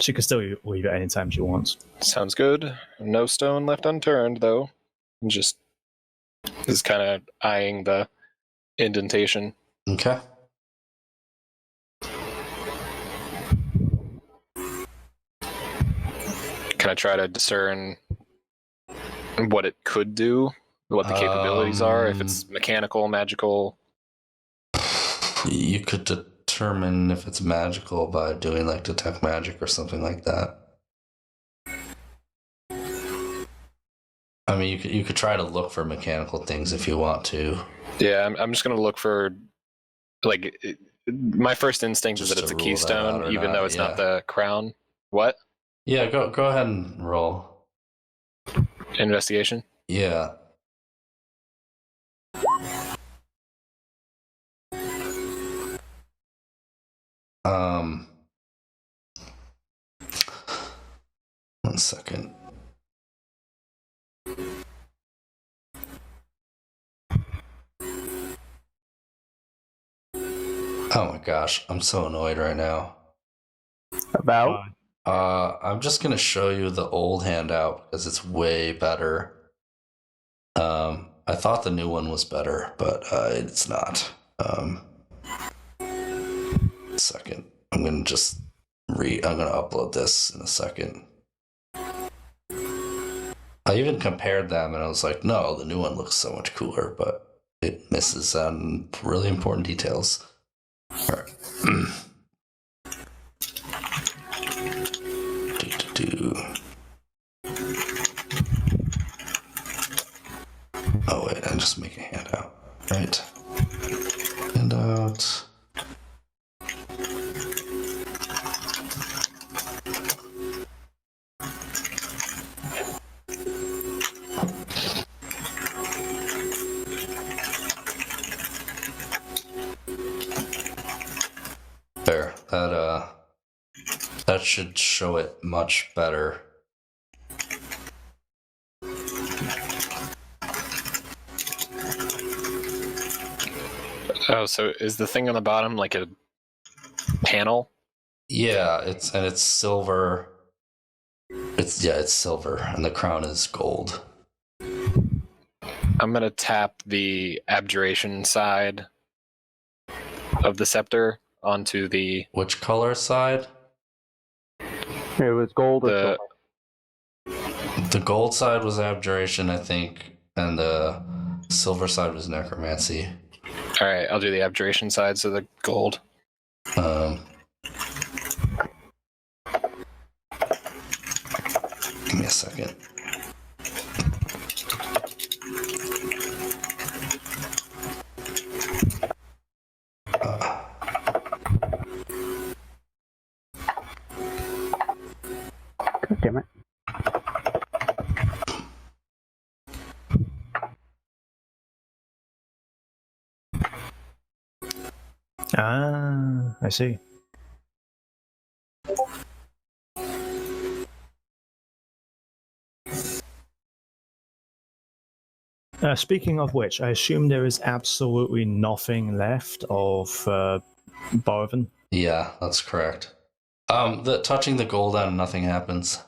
She can still leave at any time she wants. Sounds good. No stone left unturned, though. Just is kind of eyeing the indentation. Okay. Can I try to discern what it could do? What the capabilities are? If it's mechanical, magical? You could determine if it's magical by doing like detect magic or something like that. I mean, you could try to look for mechanical things if you want to. Yeah, I'm just gonna look for, like, my first instinct is Just that it's a to rule that keystone, out or even not, though it's yeah. not the crown. What? Yeah, go ahead and roll. Investigation? Yeah. One second. Oh my gosh, I'm so annoyed right now. About? I'm just gonna show you the old handout because it's way better. I thought the new one was better, but it's not. Second, I'm gonna just I'm gonna upload this in a second. I even compared them, and I was like, no, the new one looks so much cooler, but it misses on really important details. All right. Oh wait, I'm just making a handout. Right. Handout. There. That should show it much better. Oh, so is the thing on the bottom like a panel? Yeah, it's silver. It's silver, and the crown is gold. I'm gonna tap the abjuration side of the scepter onto the Which color side? It was gold or the silver? The gold side was abjuration, I think, and the silver side was necromancy. All right, I'll do the abjuration side, so the gold. Give me a second. God damn it. Ah, I see. Speaking of which, I assume there is absolutely nothing left of Barvin. Yeah, that's correct. Touching the gold on nothing happens.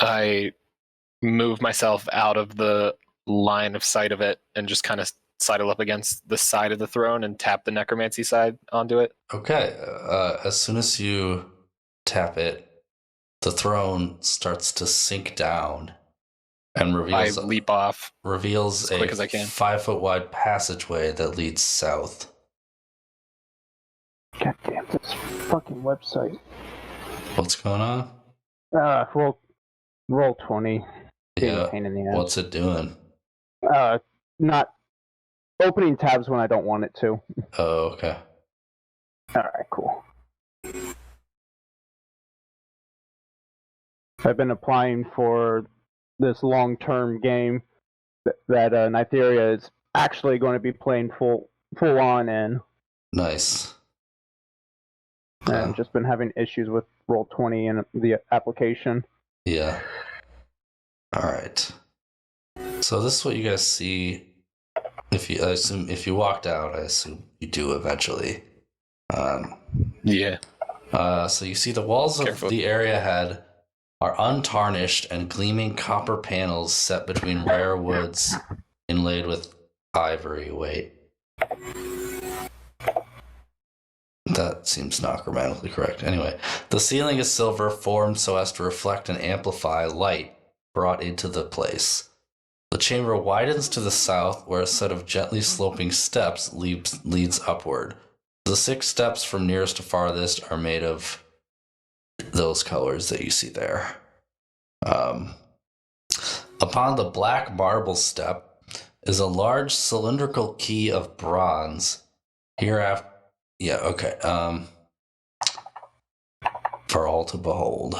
I move myself out of the line of sight of it and just kind of sidle up against the side of the throne and tap the necromancy side onto it. Okay, as soon as you tap it, the throne starts to sink down and I leap off reveals as quick as I can. 5-foot wide passageway that leads south. God damn this fucking website. What's going on? Roll 20. Being a Yeah, pain in the ass. what's it doing? Not opening tabs when I don't want it to. Oh, okay. Alright, cool. I've been applying for this long-term game that Nytheria is actually going to be playing full on in. Nice. And just been having issues with Roll20 and the application. Yeah. All right. So this is what you guys see. If you walked out, I assume you do eventually. Yeah. So you see the walls Careful. of the area ahead are untarnished and gleaming copper panels set between rare woods inlaid with ivory. Wait. That seems not grammatically correct. Anyway, the ceiling is silver, formed so as to reflect and amplify light brought into the place. The chamber widens to the south, where a set of gently sloping steps leads upward. The 6 steps from nearest to farthest are made of those colors that you see there. Upon the black marble step is a large cylindrical key of bronze. Hereafter, for all to behold.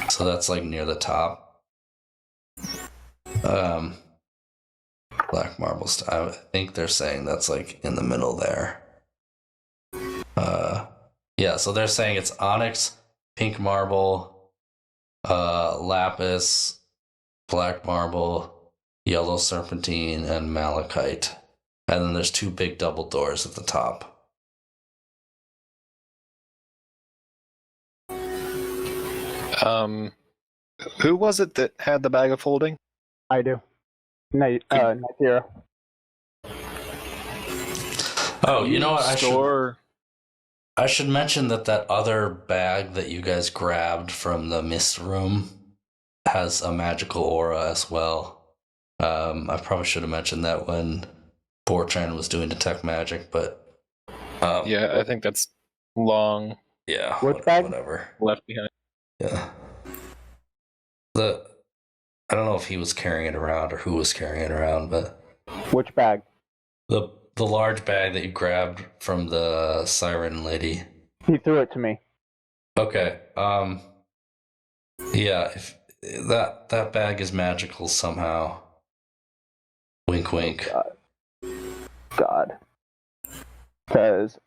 So that's like near the top. Black marble step. I think they're saying that's like in the middle there. Yeah, so they're saying it's onyx, pink marble, lapis, black marble, yellow serpentine, and malachite. And then there's 2 big double doors at the top. Who was it that had the bag of holding? I do. Nythera. Oh, you know what? Store. I should mention that other bag that you guys grabbed from the mist room has a magical aura as well. I probably should have mentioned that when Bortran was doing detect magic, but Yeah, I think that's long yeah, Which bag? whatever. left behind. Yeah. I don't know if he was carrying it around or who was carrying it around, but Which bag? the large bag that you grabbed from the siren lady. He threw it to me. Okay. Yeah, if that bag is magical somehow. Wink wink. God. Because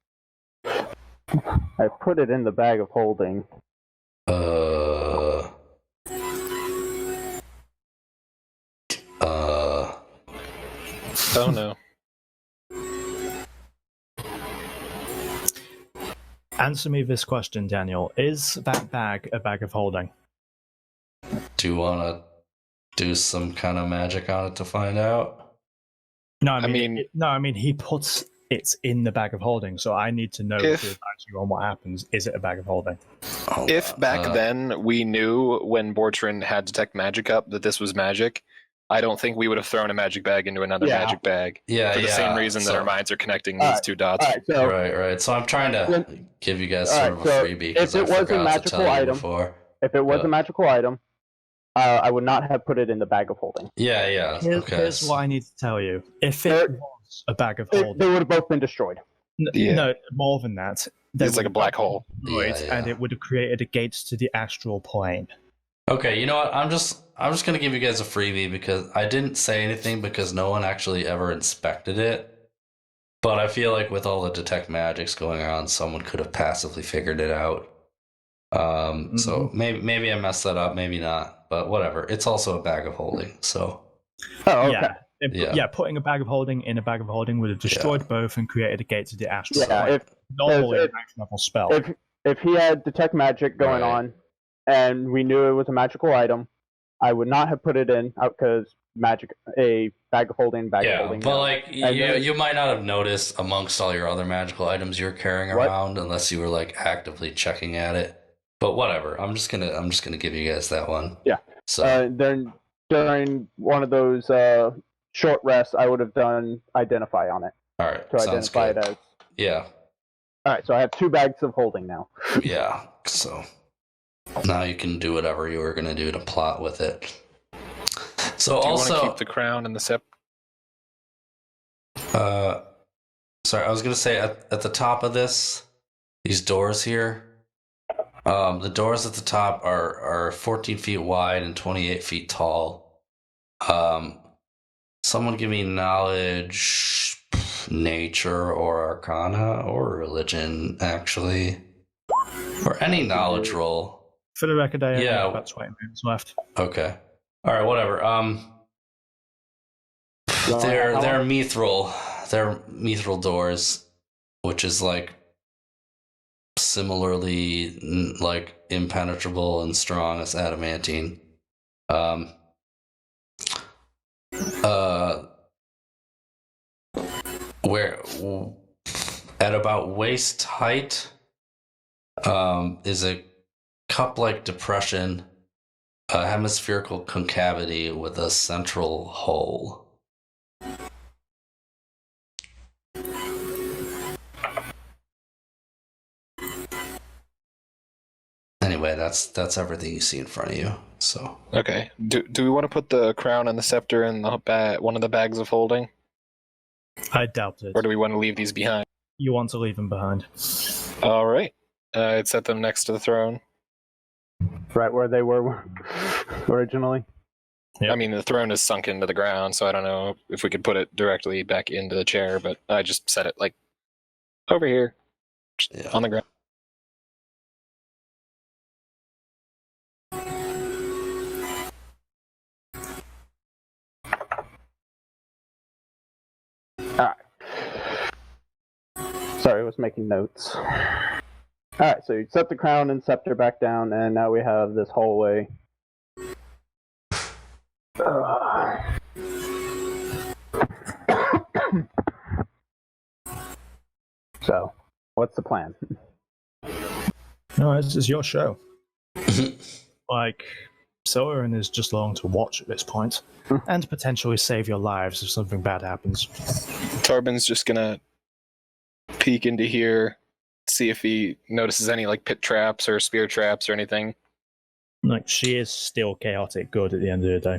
I put it in the bag of holding. Oh no. Answer me this question, Daniel. Is that bag a bag of holding? Do you want to do some kind of magic on it to find out? No, I mean he puts it in the bag of holding, so I need to know to advise you on what happens. Is it a bag of holding? If back then we knew when Bortran had detect magic up that this was magic, I don't think we would have thrown a magic bag into another magic bag. Yeah, for the same reason that our minds are connecting these 2 dots. Right. So I'm trying to give you guys sort of a freebie because I forgot to tell you before. If it was a magical item, I would not have put it in the bag of holding. Yeah. Here's what I need to tell you. If it was a bag of holding, they would have both been destroyed. No, more than that. It's like a black hole. And it would have created a gate to the astral plane. Okay, you know what? I'm just gonna give you guys a freebie because I didn't say anything because no one actually ever inspected it. But I feel like with all the detect magics going on, someone could have passively figured it out. So maybe I messed that up, maybe not, but whatever. It's also a bag of holding, so. Oh, okay. Yeah, putting a bag of holding in a bag of holding would have destroyed both and created a gate to the astral plane. Yeah, normally a max level spell. If he had detect magic going on, and we knew it was a magical item, I would not have put it in because a bag of holding, of holding. But like you might not have noticed amongst all your other magical items you're carrying around unless you were like actively checking at it. But whatever. I'm just gonna give you guys that one. Yeah. So then during one of those short rests, I would have done identify on it. All right. To Sounds identify good. it as. Yeah. All right. So I have 2 bags of holding now. Yeah. So now you can do whatever you were gonna do to plot with it. So Do you also want to keep the crown and the scepter? Sorry, I was gonna say at the top of these doors here. The doors at the top are 14 feet wide and 28 feet tall. Someone give me knowledge, nature, or arcana, or religion, actually. Or any knowledge roll. For the record, I Yeah. have about 20 minutes left. Okay. Alright, whatever. They're mithril. They're mithril doors. which is like similarly like impenetrable and strong as adamantine. Where at about waist height is a cup-like depression, a hemispherical concavity with a central hole. Anyway, that's everything you see in front of you. So okay, do we want to put the crown and the scepter in the one of the bags of holding? I doubt it. Or do we want to leave these behind? You want to leave them behind. All right. I'd set them next to the throne. Right where they were originally. Yep. I mean, the throne is sunk into the ground, so I don't know if we could put it directly back into the chair, but I just set it like over here on the ground. Alright. Sorry, I was making notes. Alright, so you set the crown and scepter back down, and now we have this hallway. So, what's the plan? No, this is your show. Like, Soren is just along to watch at this point, and potentially save your lives if something bad happens. Tarbin's just gonna peek into here, see if he notices any like pit traps or spear traps or anything. Like, she is still chaotic good at the end of the day.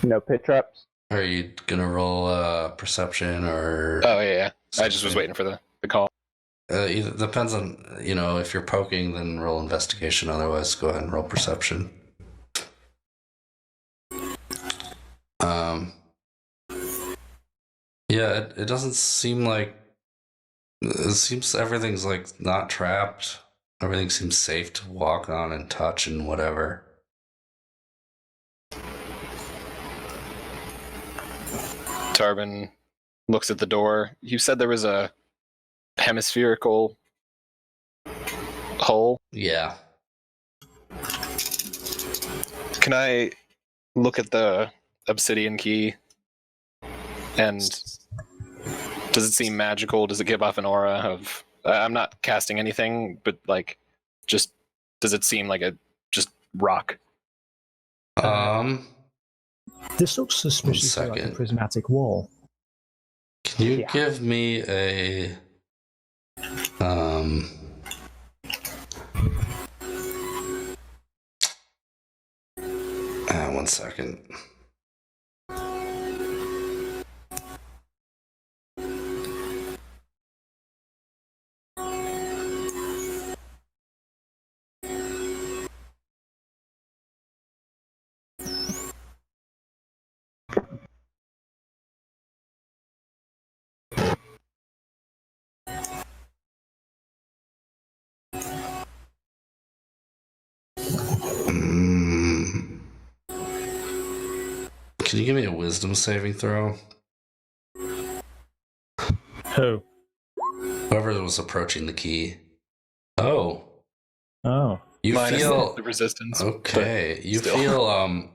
No pit traps? are you gonna roll perception or? Oh yeah. I just was waiting for the call. It depends on, if you're poking, then roll investigation. Otherwise, go ahead and roll perception. Yeah, it doesn't seem like. It seems everything's like not trapped. Everything seems safe to walk on and touch and whatever. Tarbin looks at the door. You said there was a hemispherical hole. Yeah. Can I look at the obsidian key? And does it seem magical? Does it give off an aura of... I'm not casting anything, but like, just does it seem like a just rock? This looks suspiciously like a prismatic wall. Can you give me a 1 second. Can you give me a wisdom saving throw? Who? Whoever was approaching the key. Oh. You Minus feel the resistance. Okay. You feel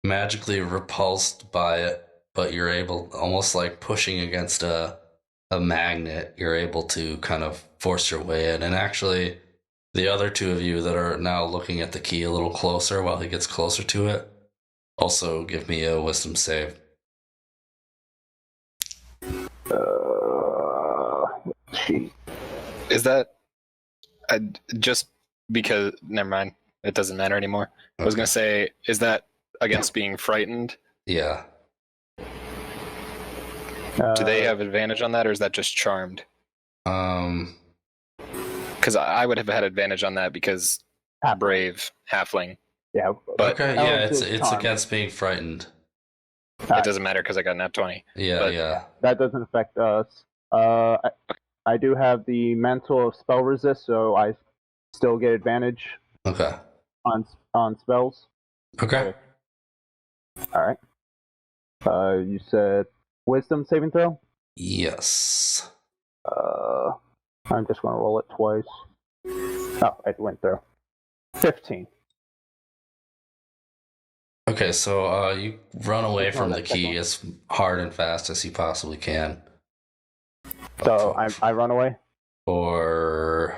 magically repulsed by it, but you're able, almost like pushing against a magnet, you're able to kind of force your way in. And actually, the other two of you that are now looking at the key a little closer while he gets closer to it, also give me a wisdom save. Is that just because? Never mind. It doesn't matter anymore. Okay. I was gonna say, is that against being frightened? Yeah. Do they have advantage on that, or is that just charmed? Because I would have had advantage on that because brave halfling. Yeah. But okay. Yeah, it's against being frightened. It doesn't matter because I got nat 20. Yeah. That doesn't affect us. I do have the mantle of spell resist, so I still get advantage. Okay. On spells. Okay. All right. You said wisdom saving throw. Yes. I'm just going to roll it twice. Oh, it went through. 15. Okay, so you run away Ignore from that the key second as hard and fast as you possibly can. So I run away. Or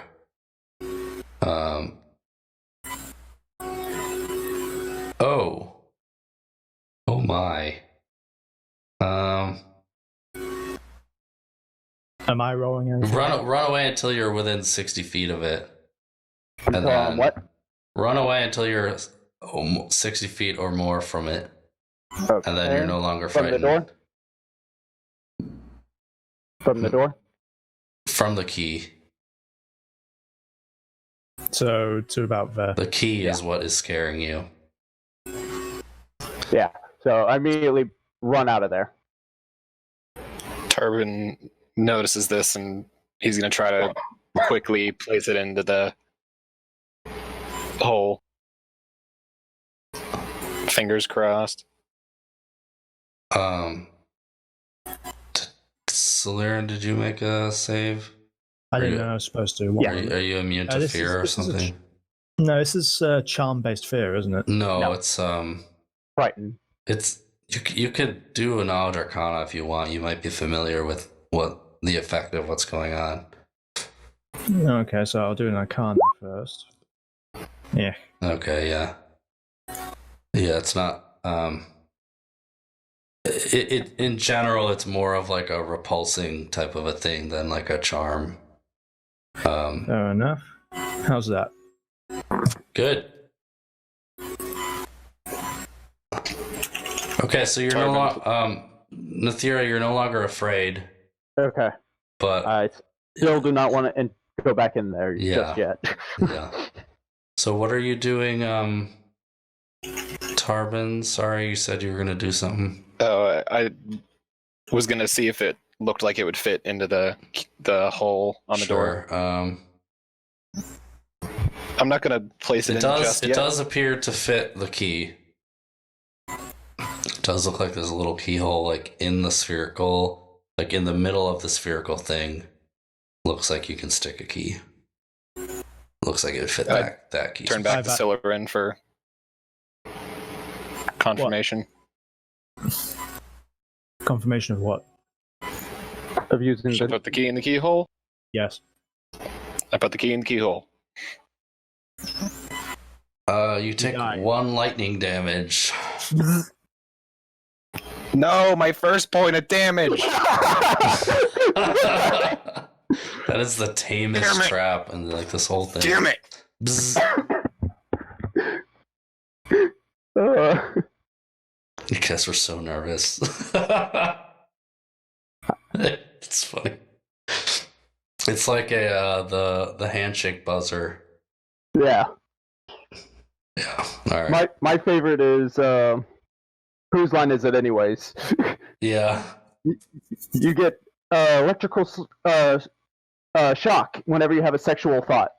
oh my. Am I rolling anything? Run away until you're within 60 feet of it. And Until I'm then what? run away until you're 60 feet or more from it. Okay. And then you're no longer From frightened. the door? From the door? From the key. So to about there. The key is what is scaring you. Yeah. So I immediately run out of there. Tarbin notices this, and he's going to try to quickly place it into the hole. Fingers crossed. Soliran, did you make a save? I didn't know I was supposed to. What? Are you immune to fear or something? No, this is charm-based fear, isn't it? No, it's Frightened. It's you could do a knowledge arcana if you want. You might be familiar with what the effect of what's going on. Okay, so I'll do an arcana first. Yeah. Okay, yeah. Yeah, it's not it in general it's more of like a repulsing type of a thing than like a charm. Fair enough. How's that? Good. Okay, so you're no longer Nathira, you're no longer afraid, Okay. but I still do not want to go back in there just yet. yeah. So what are you doing, Tarbin? Sorry, you said you were gonna do something. Oh, I was going to see if it looked like it would fit into the hole on the door. I'm not going to place it in just yet. It does appear to fit the key. It does look like there's a little keyhole like in the spherical, like in the middle of the spherical thing. Looks like you can stick a key. Looks like it would fit that key. Turn back to Soliran for confirmation. What? Confirmation of what? Of using Should I put the key in the keyhole? Yes. I put the key in the keyhole. You take 1 lightning damage. No, my first point of damage. That is the tamest trap and like this whole thing. Damn it! You guys were so nervous. It's funny. It's like the handshake buzzer. Yeah. Yeah. All right. My favorite is whose line is it anyways? Yeah. You get electrical shock whenever you have a sexual thought.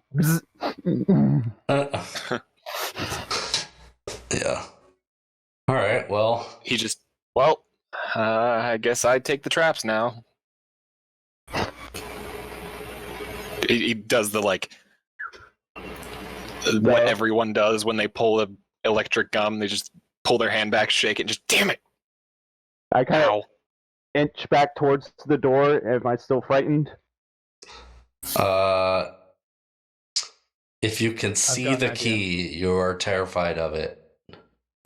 Yeah. All right. Well, He just, I guess I take the traps now. He does the what everyone does when they pull the electric gum. They just pull their hand back, shake it, and just damn it. I kind of Ow. inch back towards the door. Am I still frightened? if you can see the key, you are terrified of it.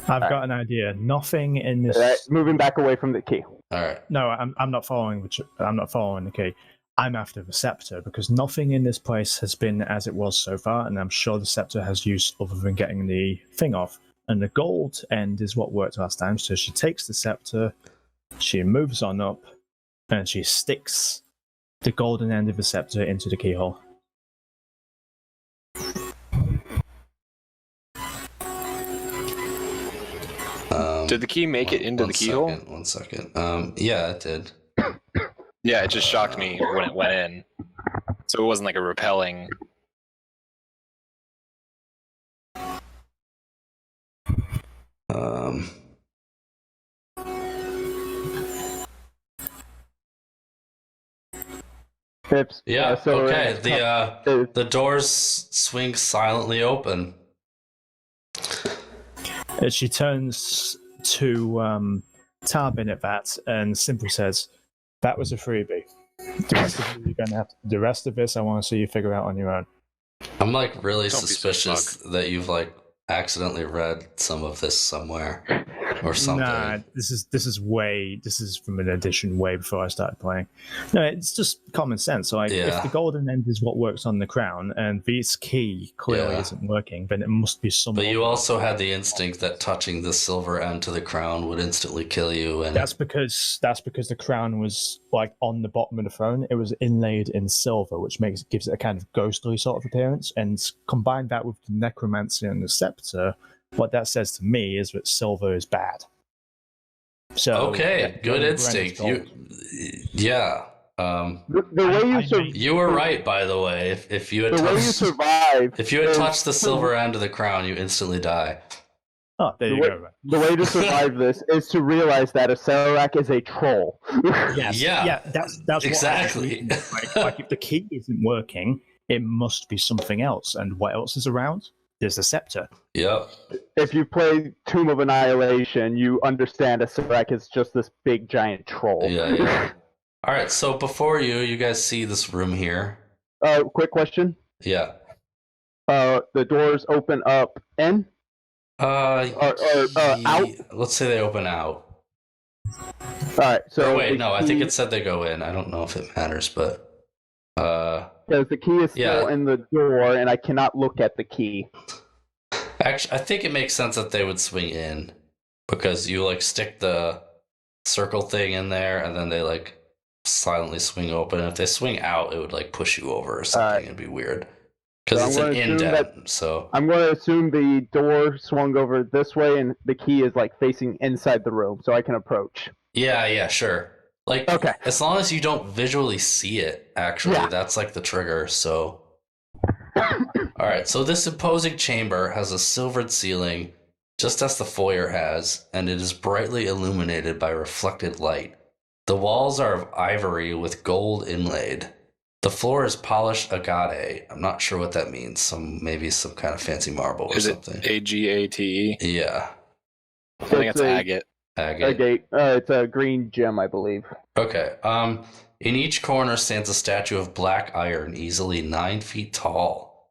I've got an idea. Nothing in this. Right, moving back away from the key. All right. No, I'm not following. I'm not following the key. I'm after the scepter because nothing in this place has been as it was so far, and I'm sure the scepter has use other than getting the thing off. And the gold end is what worked last time. So she takes the scepter, she moves on up, and she sticks the golden end of the scepter into the keyhole. Did the key make it into the keyhole? 1 second. Yeah, it did. Yeah, it just shocked me when it went in. So it wasn't like a repelling. If, Yeah. so Okay. if- The doors swing silently open. As she turns to Tarbin at that and simply says, "That was a freebie. The rest of it, you're gonna have to, the rest of this, I want to see you figure out on your own." I'm like really Don't be so suspicious that you've like accidentally read some of this somewhere or something. Nah, this is from an edition way before I started playing. No, it's just common sense. Like Yeah. if the golden end is what works on the crown, and this key clearly Yeah. isn't working, then it must be some. But you also had the instinct that touching the silver end to the crown would instantly kill you, and That's because the crown was like on the bottom of the throne. It was inlaid in silver, which gives it a kind of ghostly sort of appearance. And combine that with the necromancy and the scepter, what that says to me is that silver is bad. So okay, yeah, good golden brand instinct. is gold. Yeah. the way you You were right, by the way. If you had the way you touched, survive, if you had is- touched the silver end of the crown, you instantly die. Oh, there the you way- go. Right. the way to survive this is to realize that a Serac is a troll. Yes. Yeah. Yeah. That's Exactly. What I was reading. Like if the key isn't working, it must be something else. And what else is around? There's the scepter. Yep. If you play Tomb of Annihilation, you understand a Serac is just this big giant troll. Yeah. All right. So before you guys see this room here. Quick question. Yeah. The doors open up in? Out? Let's say they open out. Alright, so Or wait, the no, I key- think it said they go in. I don't know if it matters, but because the key is still Yeah. in the door and I cannot look at the key. actually, I think it makes sense that they would swing in because you like stick the circle thing in there and then they like silently swing open. If they swing out, it would like push you over or something. It'd be weird because So it's I'm an gonna assume indent. So I'm going to assume the door swung over this way and the key is like facing inside the room so I can approach. yeah, sure. Like, Okay. as long as you don't visually see it, actually, Yeah. that's like the trigger. So, all right. So this imposing chamber has a silvered ceiling, just as the foyer has, and it is brightly illuminated by reflected light. The walls are of ivory with gold inlaid. The floor is polished agate. I'm not sure what that means. Maybe some kind of fancy marble or Is it something. AGATE? Yeah, I think it's a- agate. agate. Okay, it's a green gem, I believe. Okay. In each corner stands a statue of black iron, easily 9 feet tall.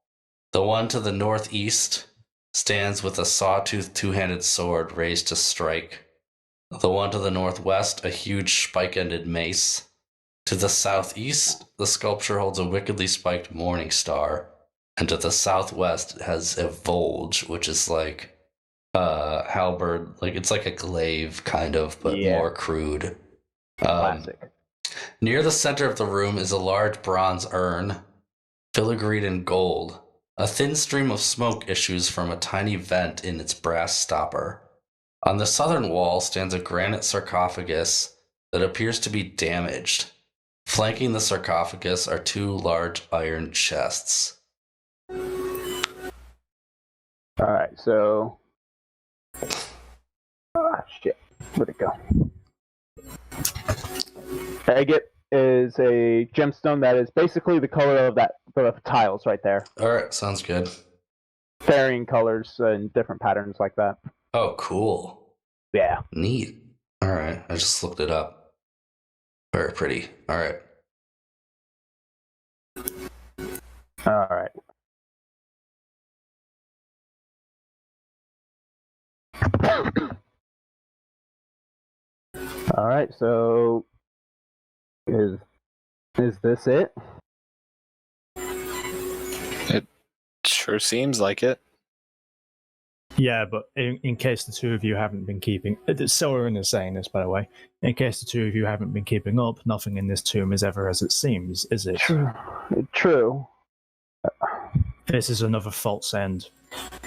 The one to the northeast stands with a sawtooth two-handed sword raised to strike. The one to the northwest, a huge spike-ended mace. To the southeast, the sculpture holds a wickedly spiked morning star. And to the southwest, it has a volge, which is like halberd, like it's like a glaive kind of, but Yeah. more crude. Classic. Near the center of the room is a large bronze urn, filigreed in gold. A thin stream of smoke issues from a tiny vent in its brass stopper. On the southern wall stands a granite sarcophagus that appears to be damaged. Flanking the sarcophagus are 2 large iron chests. Alright, so. Ah, shit. Where'd it go? Agate is a gemstone that is basically the color of the tiles right there. Alright, sounds good. Varying colors and different patterns like that. Oh, cool. Yeah. Neat. Alright, I just looked it up. Very pretty. Alright. Alright. Alright, so is this it? Sure seems like it. Yeah, but in case the two of you haven't been keeping... Soren is saying this, by the way. In case the two of you haven't been keeping up, nothing in this tomb is ever as it seems, is it? True. This is another false end.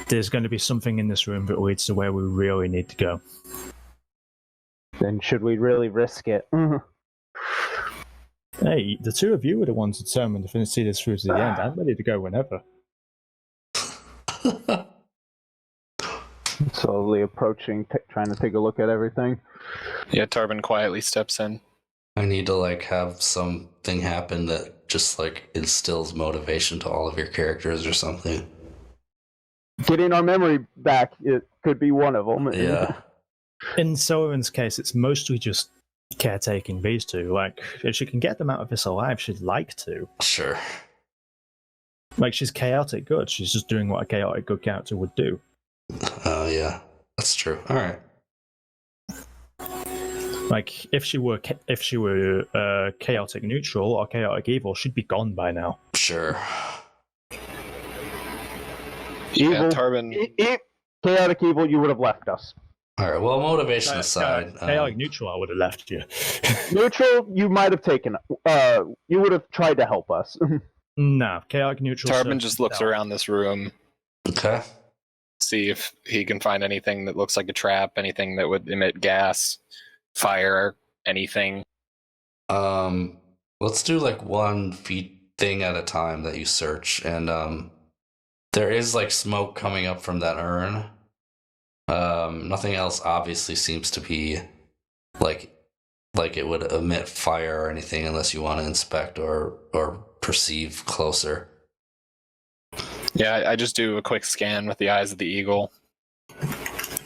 There's going to be something in this room that leads to where we really need to go. Then should we really risk it? Hey, the two of you are the ones determined to see this through to the end. I'm ready to go whenever. Slowly approaching, trying to take a look at everything. Yeah, Tarbin quietly steps in. I need to like have something happen that just like instills motivation to all of your characters or something. Getting our memory back, it could be one of them. Yeah. In Soren's case, it's mostly just caretaking these two. Like, if she can get them out of this alive, she'd like to. Sure. Like, she's chaotic good. She's just doing what a chaotic good character would do. Oh, yeah. That's true. All right. Like, if she were chaotic neutral or chaotic evil, she'd be gone by now. Sure. Evil, Yeah, Tarbin. chaotic evil, you would have left us. All right. Well, motivation aside, Chaotic neutral, I would have left you. Neutral, you might have taken. You would have tried to help us. No, chaotic neutral. Tarbin just looks around this room, okay. see if he can find anything that looks like a trap, anything that would emit gas, fire, anything. Let's do like one thing at a time that you search, and there is like smoke coming up from that urn. Nothing else obviously seems to be like it would emit fire or anything, unless you want to inspect or perceive closer. Yeah, I just do a quick scan with the eyes of the eagle.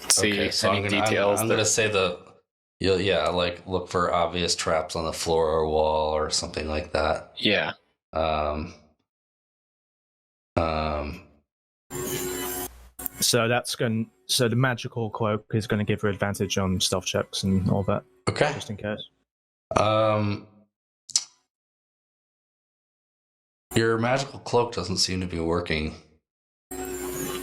See Okay, so any details. I'm gonna say like look for obvious traps on the floor or wall or something like that. Yeah. So so the magical cloak is going to give her advantage on stealth checks and all that, Okay. just in case. Your magical cloak doesn't seem to be working.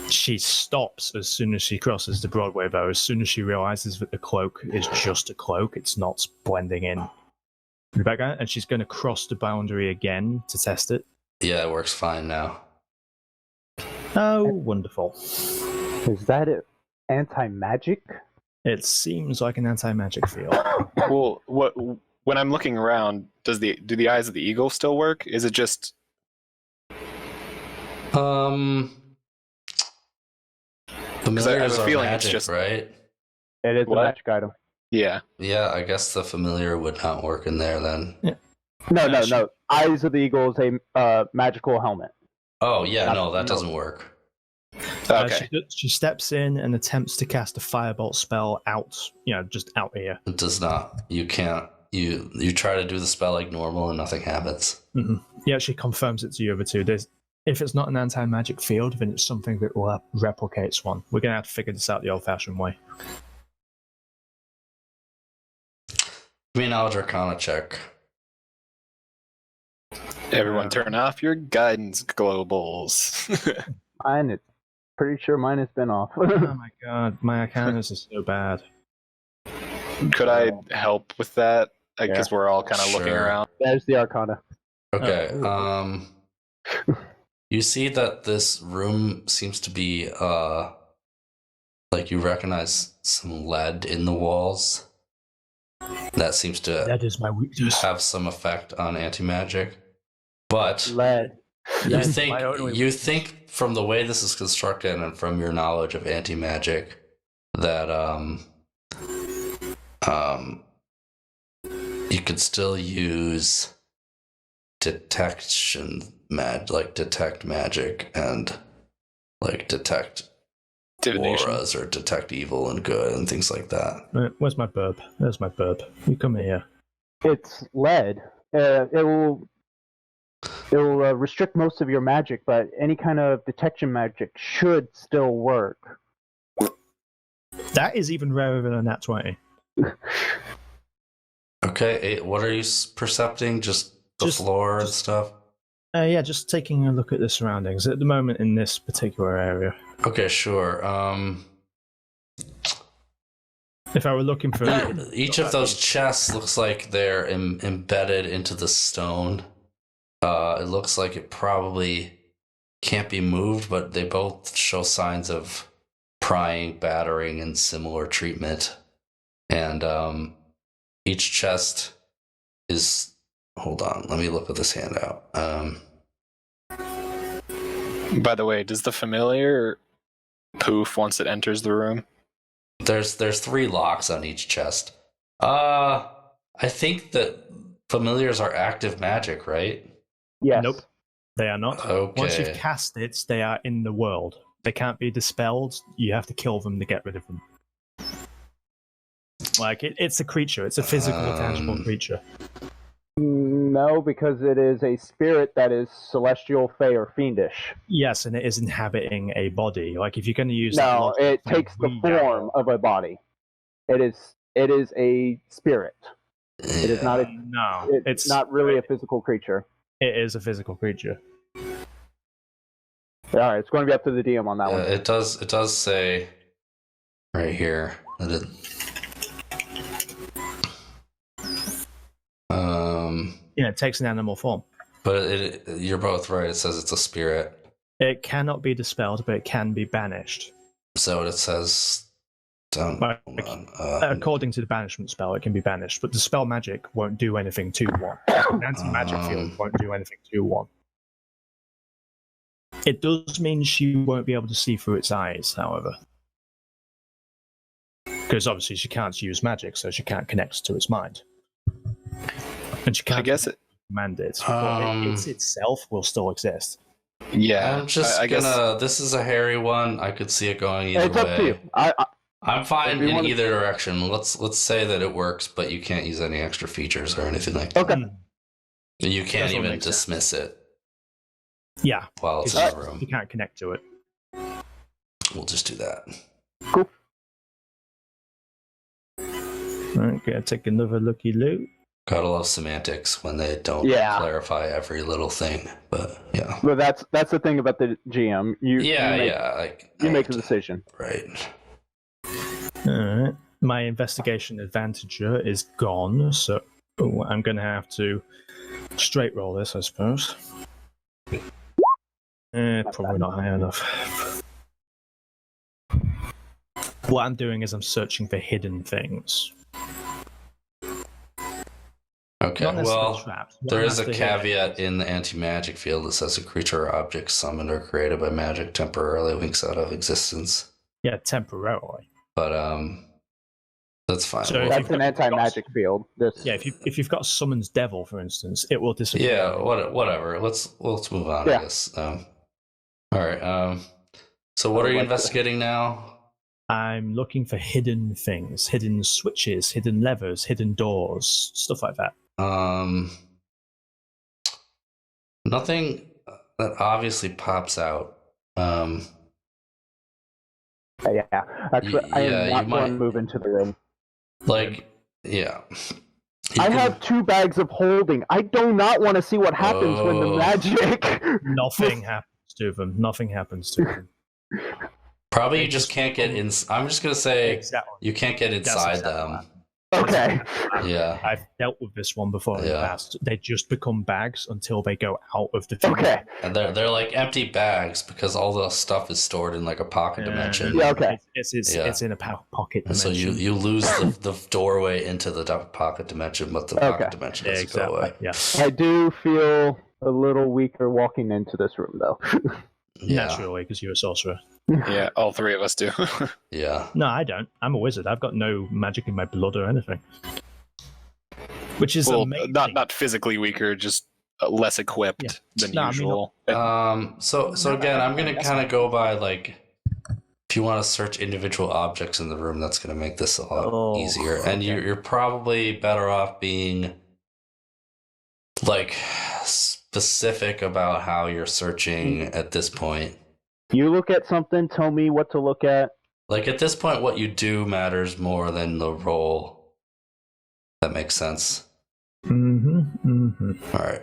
She stops as soon as she crosses the Broadway, though. As soon as she realizes that the cloak is just a cloak, it's not blending in. Rebecca, and she's going to cross the boundary again to test it. Yeah, it works fine now. Oh, wonderful. Is that it? Anti-magic? It seems like an anti-magic field. Well, when I'm looking around, do the eyes of the eagle still work? Is it just Familiars a are feeling magic, it's just- right? It is What? a magic item. yeah? Yeah, I guess the familiar would not work in there then. No. Eyes of the Eagle is a magical helmet. Oh yeah, no, that No. doesn't work. Okay. She steps in and attempts to cast a firebolt spell out, just out here. It does not. You can't. You try to do the spell like normal and nothing happens. Yeah, she confirms it to you over two. If it's not an anti-magic field, then it's something that replicates one. We're going to have to figure this out the old-fashioned way. Give me an knowledge arcana check. Everyone, turn off your guidance globals. Pretty sure mine has been off. Oh my god, my arcanas are so bad. Could I help with that? Because we're all kind of looking Sure. around. There's the Arcana. Okay. You see that this room seems to be like you recognize some lead in the walls. That seems to That is my weakness. have some effect on anti-magic. But Lead. you think from the way this is constructed and from your knowledge of anti-magic that you could still use detection like detect magic and like detect Divination. auras or detect evil and good and things like that. Where's my burb? There's my burb. You come here. It's lead. It will restrict most of your magic, but any kind of detection magic should still work. That is even rarer than a nat 20. Okay, what are you percepting? Just the floor and stuff? Yeah, just taking a look at the surroundings at the moment in this particular area. Okay, sure. If I were looking for Each of those chests looks like they're embedded into the stone. It looks like it probably can't be moved, but they both show signs of prying, battering, and similar treatment. And each chest is... Hold on, let me look at this handout. By the way, does the familiar poof once it enters the room? There's 3 locks on each chest. I think that familiars are active magic, right? Yes. Nope. They are not. Okay. Once you've cast it, they are in the world. They can't be dispelled. You have to kill them to get rid of them. Like, it's a creature. It's a physical, tangible creature. No, because it is a spirit that is celestial, fey, or fiendish. Yes, and it is inhabiting a body. Like, if you're going to use that No, logic, it then takes the we form of a body. It is a spirit. It is not a. No, It's not really a physical creature. It is a physical creature. All right, it's going to be up to the DM on that one. It does say right here that it. Yeah, it takes an animal form. But you're both right. It says it's a spirit. It cannot be dispelled, but it can be banished. So it says. Like, according to the banishment spell, it can be banished, but the spell magic won't do anything to one. An anti-magic field won't do anything to one. It does mean she won't be able to see through its eyes, however. Because obviously she can't use magic, so she can't connect to its mind. And she can't I guess it. command it, but it itself will still exist. Yeah, I'm just I guess. This is a hairy one. I could see it going either It's way. up to you. I'm fine If you in wanna- either direction. Let's say that it works, but you can't use any extra features or anything like that. Okay. You can't That's what even makes sense. dismiss it Yeah, while it's in the you room. can't connect to it. We'll just do that. Cool. Okay, take another looky loo. Gotta love semantics when they don't Yeah. clarify every little thing. But yeah. But that's the thing about the GM. You make You the decision. Right. Alright. My investigation advantager is gone, so I'm going to have to straight roll this, I suppose. Probably not high enough. What I'm doing is I'm searching for hidden things. Okay. Not necessarily Well, traps. What there I'm is a after here- caveat in the anti-magic field that says a creature or object summoned or created by magic temporarily winks out of existence. Yeah, temporarily. But that's fine. So if That's you've an got- anti-magic field. This. Yeah, if you've got Summon's Devil, for instance, it will disappear. Yeah, whatever. Let's move on. Yeah. I guess. All right. So what are you investigating now? I'm looking for hidden things, hidden switches, hidden levers, hidden doors, stuff like that. Nothing that obviously pops out. Yeah. Actually, I Yeah, am you not might- going to move into the room. Like, yeah. I have 2 bags of holding. I do not want to see what happens when the Oh. magic. Nothing happens to them. Nothing happens to them. Probably you just can't get in. I'm just gonna say Exactly. you can't get That's inside exactly them. Okay. Yeah. I've dealt with this one before in the Yeah. past. They just become bags until they go out of the Okay. And they're like empty bags because all the stuff is stored in like a pocket dimension. Yeah, okay. It's in a pocket And so dimension. you lose the doorway into the pocket dimension, but the pocket dimension Yeah, doesn't go away. exactly. Yeah, I do feel a little weaker walking into this room, though. Yeah. naturally, because you're a sorcerer. Yeah, all three of us do. Yeah. No, I don't. I'm a wizard. I've got no magic in my blood or anything. Which is Well, amazing. not physically weaker, just less equipped Yeah. than No, I mean, usual. So again, I'm gonna kind of go by like, if you want to search individual objects in the room, that's gonna make this a lot easier. And okay. you're probably better off being like specific about how you're searching at this point. You look at something, tell me what to look at. Like at this point, what you do matters more than the roll. That makes sense. All right.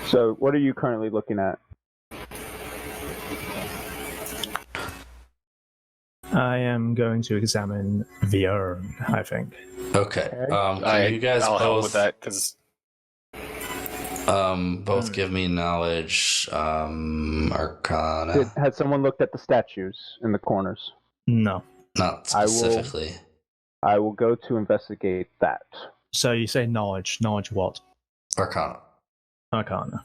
So, what are you currently looking at? I am going to examine the urn, I think. Okay. Okay. Can you guys I'll help with both that because both give me knowledge, arcana? Has someone looked at the statues in the corners? No. Not I will- specifically. I will go to investigate that. So you say knowledge. Knowledge what? Arcana. Arcana.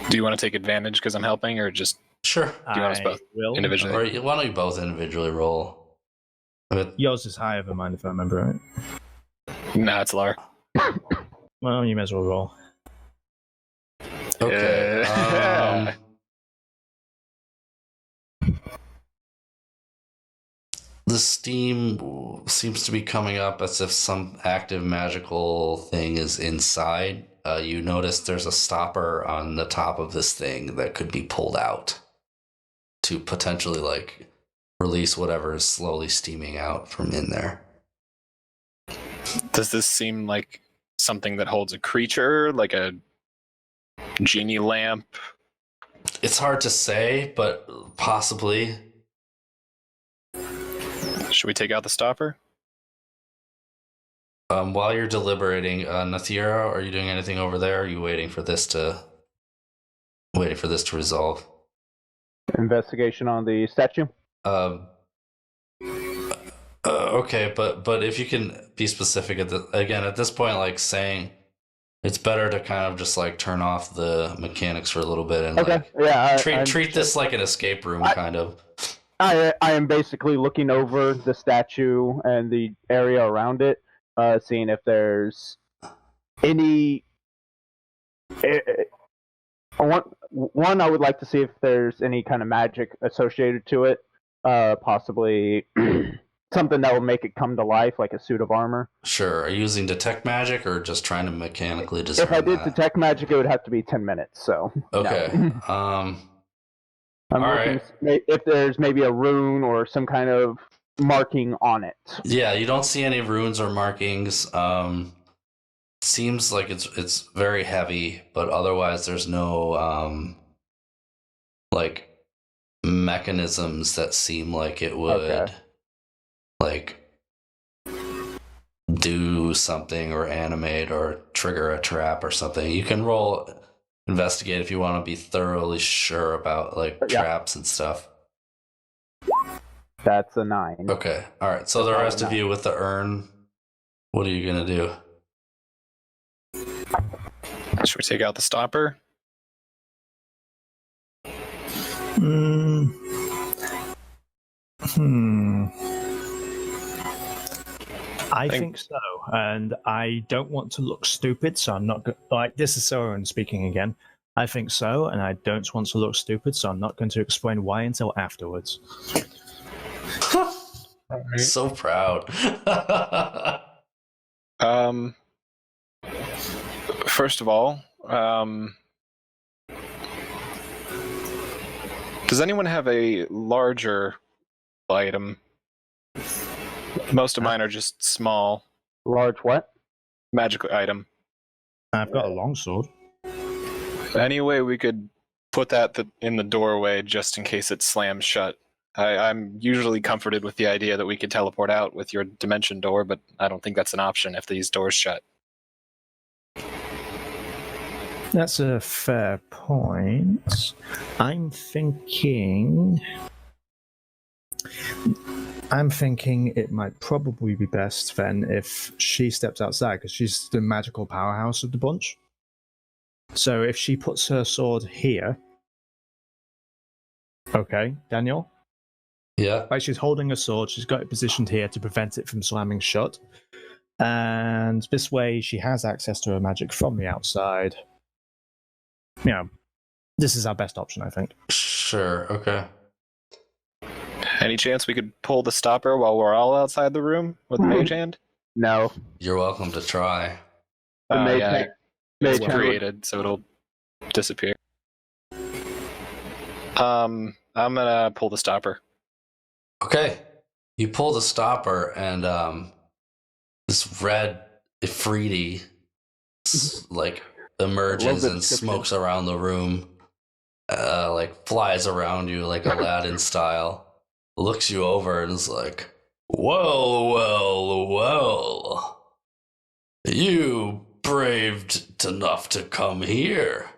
do you want to take advantage because I'm helping, or just Sure. Do you want us both will. individually? Or why don't you both individually roll? Yours is higher than mine, if I remember right. No, it's lower. Well, you may as well roll. Okay. the steam seems to be coming up as if some active magical thing is inside. You notice there's a stopper on the top of this thing that could be pulled out to potentially like release whatever is slowly steaming out from in there. Does this seem like something that holds a creature, like a genie lamp? It's hard to say, but possibly. Should we take out the stopper? While you're deliberating, Nathira, are you doing anything over there? Or are you waiting for this to resolve? Investigation on the statue. Okay, but if you can be specific at this point, like saying it's better to kind of just like turn off the mechanics for a little bit and Okay. like Yeah. treat this like an escape room kind of. I am basically looking over the statue and the area around it, seeing if there's any. One, I would like to see if there's any kind of magic associated to it, possibly something that will make it come to life, like a suit of armor. Sure. Are you using detect magic or just trying to mechanically discern If I did that? detect magic, it would have to be 10 minutes. So Okay. no. I'm All looking right. if there's maybe a rune or some kind of marking on it. Yeah, you don't see any runes or markings. Seems like it's very heavy, but otherwise there's no like mechanisms that seem like it would like do something or animate or trigger a trap or something. You can roll investigate if you want to be thoroughly sure about like traps and stuff. That's a 9. Okay. All right. So the rest of you with the urn, what are you gonna do? Should we take out the stopper? I think so, and I don't want to look stupid, so I'm not like this is Soren speaking again. I think so, and I don't want to look stupid, so I'm not going to explain why until afterwards. So proud. First of all, does anyone have a larger item? Most of mine are just small. Large what? Magical item. I've got a longsword. Any way we could put that in the doorway just in case it slams shut? I'm usually comforted with the idea that we could teleport out with your dimension door, but I don't think that's an option if these doors shut. That's a fair point. I'm thinking it might probably be best then if she steps outside, because she's the magical powerhouse of the bunch. So if she puts her sword here, okay, Daniel? Yeah. Like she's holding a sword, she's got it positioned here to prevent it from slamming shut. And this way she has access to her magic from the outside. You know, this is our best option, I think. Sure, okay. Any chance we could pull the stopper while we're all outside the room with the mage hand? No. You're welcome to try. The mage Yeah, hand- it's mage hand would- created, so it'll disappear. I'm gonna pull the stopper. Okay. You pull the stopper and this red Ifriti like emerges and smokes around the room, like flies around you like Aladdin style, looks you over and is like, well, you braved enough to come here.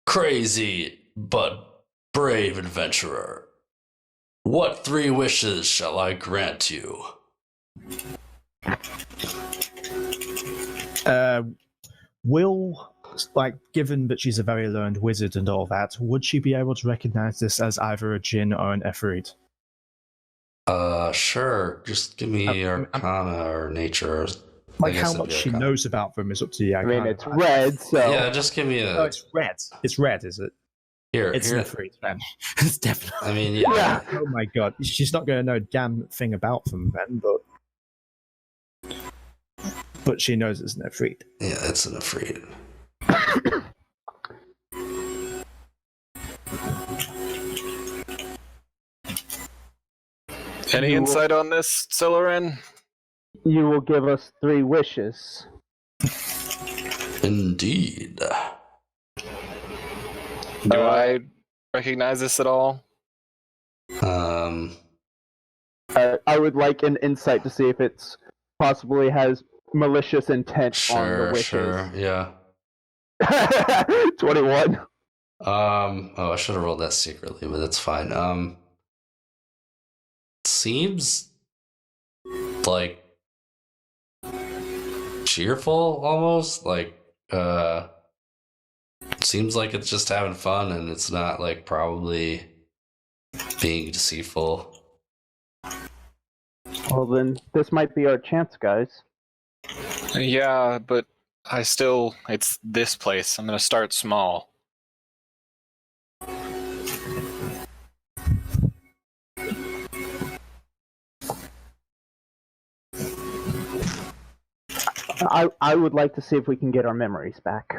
Crazy but brave adventurer. What 3 wishes shall I grant you? Will, like, given that she's a very learned wizard and all that, would she be able to recognize this as either a djinn or an efreet? Sure. Just give me Arcana or Nature. Or, like, how much she knows about them is up to you. I mean, it's red, so... Yeah, just give me a... Oh, it's red. It's red, is it? It's here. Nefrit, then. It's definitely. I mean, yeah. Oh my god, she's not going to know a damn thing about them then, but she knows it's Nefrit. Yeah, it's an Ifrit. Any insight on this, Siloran? You will give us 3 wishes. Indeed. Do I recognize this at all? Um, I would like an insight to see if it's possibly has malicious intent on the sure, wishes. sure, yeah. 21. Oh, I should have rolled that secretly, but that's fine. Seems like cheerful almost, like seems like it's just having fun and it's not like probably being deceitful. Well, then this might be our chance, guys. Yeah, but it's this place. I'm gonna start small. I would like to see if we can get our memories back.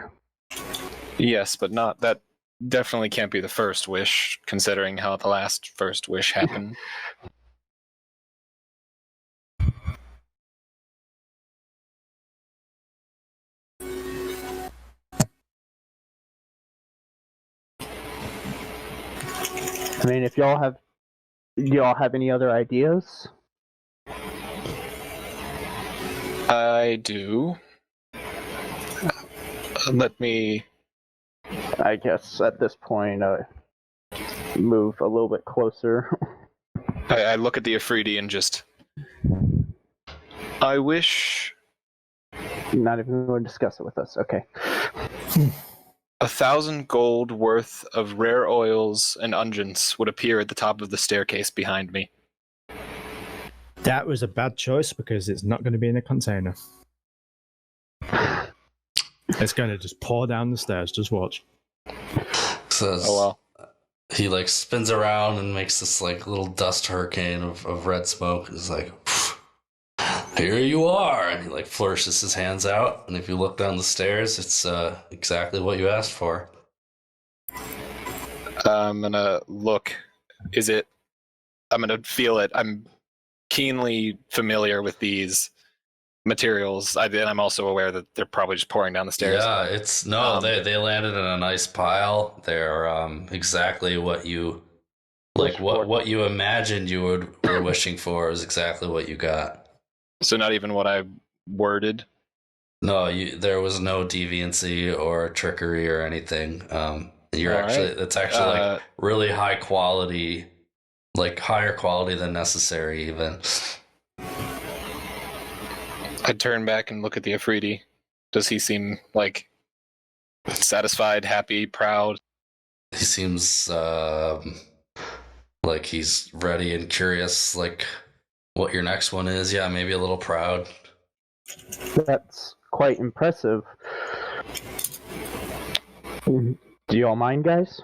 Yes, but that definitely can't be the first wish, considering how the last first wish happened. I mean, if y'all have any other ideas? I do. Let me. I guess at this point, move a little bit closer. I look at the Afridi and just. I wish Not even going to discuss it with us. Okay. 1,000 gold worth of rare oils and unguents would appear at the top of the staircase behind me. That was a bad choice because it's not going to be in a container. It's going to just pour down the stairs. Just watch. So Oh well. he like spins around and makes this like little dust hurricane of red smoke. It's like, here you are, and he like flourishes his hands out. And if you look down the stairs, it's exactly what you asked for. I'm gonna look. I'm gonna feel it. I'm keenly familiar with these materials. I'm also aware that they're probably just pouring down the stairs. Yeah, they landed in a nice pile. They're exactly what you like. What you imagined you were wishing for is exactly what you got. So not even what I worded. No, there was no deviancy or trickery or anything. It's actually like really high quality, like higher quality than necessary even. I turn back and look at the Afridi. Does he seem like satisfied, happy, proud? He seems like he's ready and curious, like what your next one is. Yeah, maybe a little proud. That's quite impressive. Do you all mind, guys?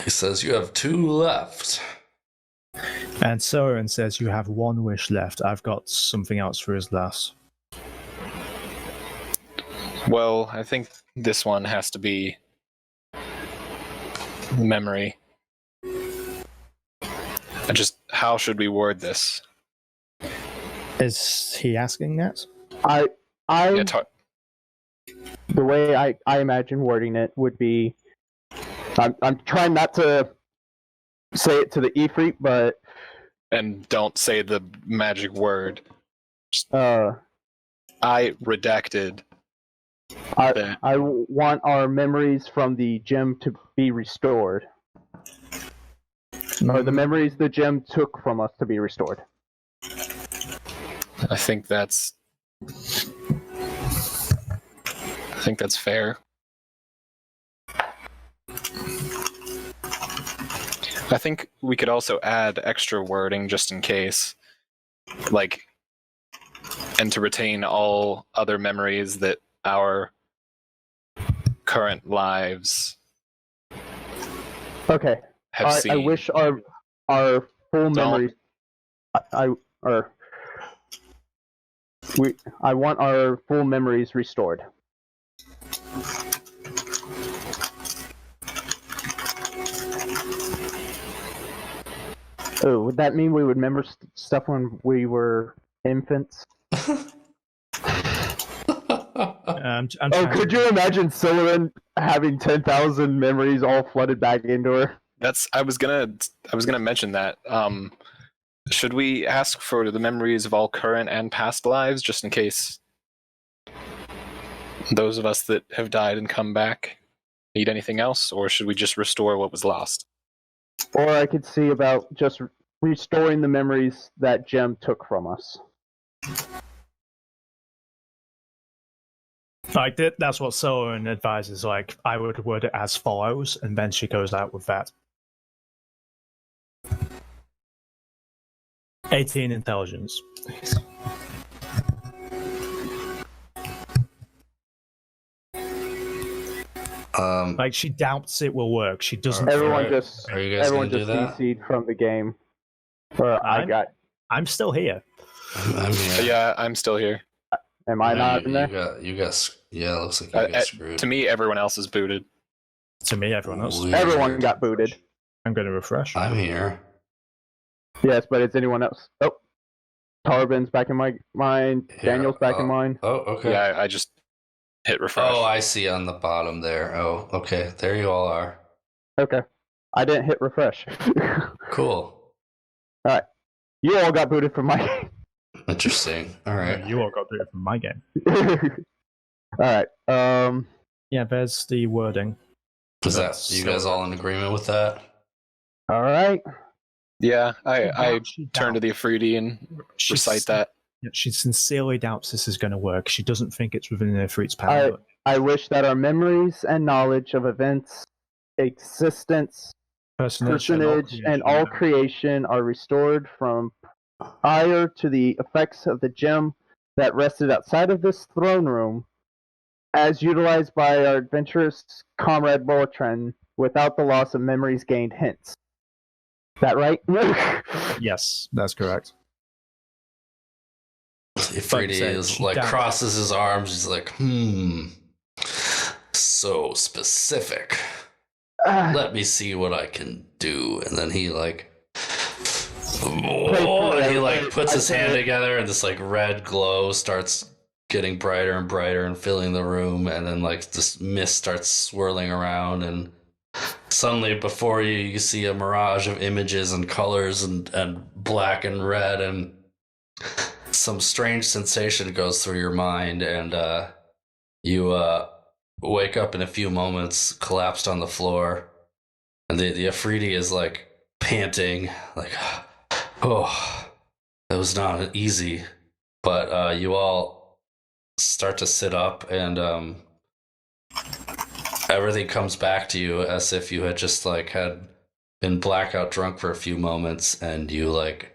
He says you have 2 left. And Soren says you have 1 wish left. I've got something else for his last. Well, I think this one has to be memory. How should we word this? Is he asking that? The way I imagine wording it would be, I'm trying not to say it to the Ifrit, but and don't say the magic word. I redacted. I want our memories from the gem to be restored. Or the memories the gem took from us to be restored. I think that's fair. I think we could also add extra wording just in case. Like, and to retain all other memories that our current lives Okay. have seen. I wish our full memories. I want our full memories restored. Oh, would that mean we would remember stuff when we were infants? I'm Oh, trying could to- you imagine Sylvan having 10,000 memories all flooded back into her? I was gonna mention that. Should we ask for the memories of all current and past lives, just in case those of us that have died and come back need anything else, or should we just restore what was lost? Or I could see about just restoring the memories that Gem took from us. Like that's what Soren advises. Like I would word it as follows, and then she goes out with that. 18 intelligence. Like she doubts it will work. She doesn't. Everyone Alright. just Are you guys everyone gonna do just that? CC'd from the game. Or I'm still here. I'm here. Yeah, I'm still here. am I not in there? You got. Yeah, it looks like you got screwed. To me, everyone else is booted. To me, everyone else. Weird. Everyone got booted. I'm going to refresh. I'm here. Yes, but it's anyone else. Oh, Tarbin's back in my mind. Here, Daniel's back in mine. Oh, okay. Yeah, I just hit refresh. Oh, I see on the bottom there. Oh, okay. There you all are. Okay. I didn't hit refresh. Cool. You all got booted from my Interesting. All right. You all got through it from my game. Alright. Yeah, there's the wording. Is that you guys all in agreement with that? Alright. Yeah, I She turn to the doubts- Afridi and she recite s- that. yeah, She sincerely doubts this is going to work. She doesn't think it's within the fruit's power. I wish that our memories and knowledge of events, existence, personage, and all creation are restored from prior to the effects of the gem that rested outside of this throne room, as utilized by our adventurous comrade Boltran without the loss of memories gained hence. That right? Yes, that's correct. Ifriti said, is she like doubts. crosses his arms. He's like, so specific. Let me see what I can do. And then he like, he like puts his hand together, and this like red glow starts getting brighter and brighter and filling the room. And then like this mist starts swirling around, and suddenly before you, you see a mirage of images and colors and black and red, and some strange sensation goes through your mind, and you wake up in a few moments, collapsed on the floor, and the Afridi is like panting, like, oh, it was not easy, but you all start to sit up, and everything comes back to you as if you had just like had been blackout drunk for a few moments, and you like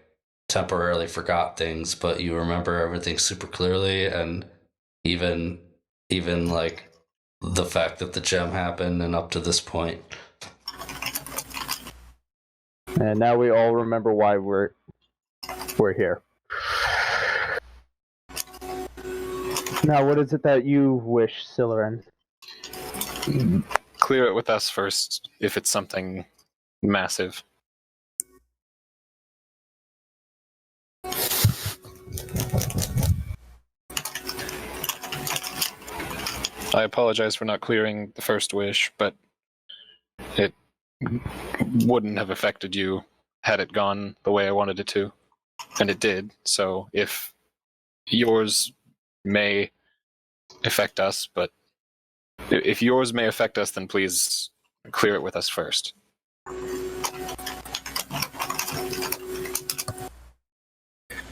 temporarily forgot things, but you remember everything super clearly, and even like the fact that the gem happened and up to this point. And now we all remember why we're here. Now, what is it that you wish, Siloran? Clear it with us first, if it's something massive. I apologize for not clearing the first wish, but it wouldn't have affected you had it gone the way I wanted it to. And it did, so if yours may affect us, but if yours may affect us, then please clear it with us first.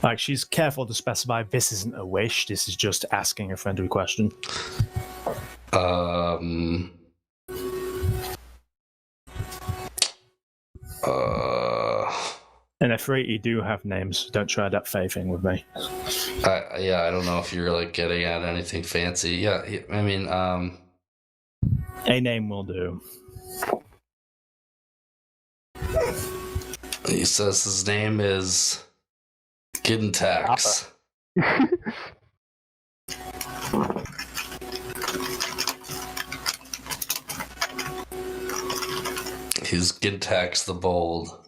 Like she's careful to specify this isn't a wish. This is just asking a friendly question. And Efreeti do have names. Don't try that Fae thing with me. I don't know if you're like getting at anything fancy. Yeah, I mean, A name will do. He says his name is Gintax. He's Gintax the Bold.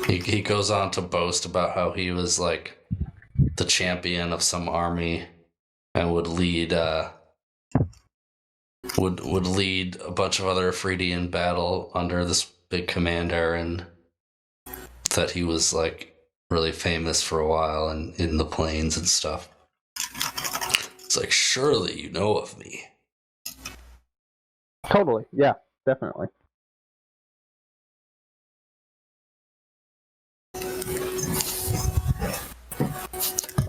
He goes on to boast about how he was like the champion of some army and would lead would lead a bunch of other Afridi in battle under this big commander, and that he was like really famous for a while and in the plains and stuff. It's like, surely you know of me. Totally, yeah, definitely.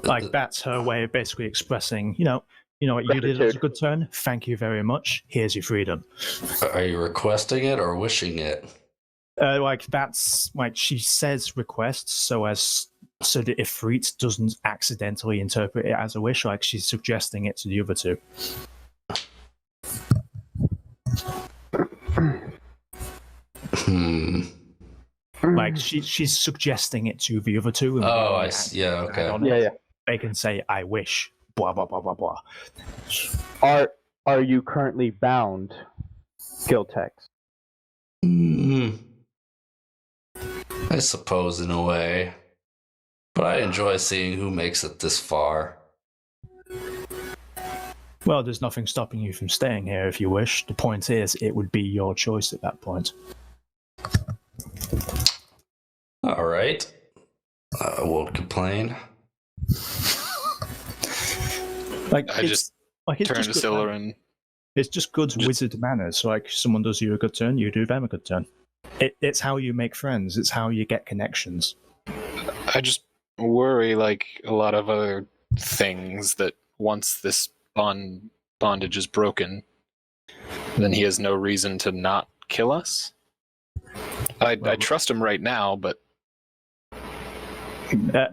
Like, that's her way of basically expressing, you know what you did was a good turn. Thank you very much. Here's your freedom. Are you requesting it or wishing it? That's like, she says request so that Ifrit doesn't accidentally interpret it as a wish. Like, she's suggesting it to the other two. Like, she's suggesting it to the other two. Oh, I see. Yeah, okay. Yeah. They can say, I wish, blah, blah, blah, blah, blah. Are you currently bound, Giltex? I suppose, in a way. But I enjoy seeing who makes it this far. Well, there's nothing stopping you from staying here if you wish. The point is, it would be your choice at that point. All right. I won't complain. I just turn to Sillerin. It's just good wizard manners. Like, someone does you a good turn, you do them a good turn. It's how you make friends. It's how you get connections. I just worry, like a lot of other things, that once this bondage is broken, then he has no reason to not kill us. I trust him right now, but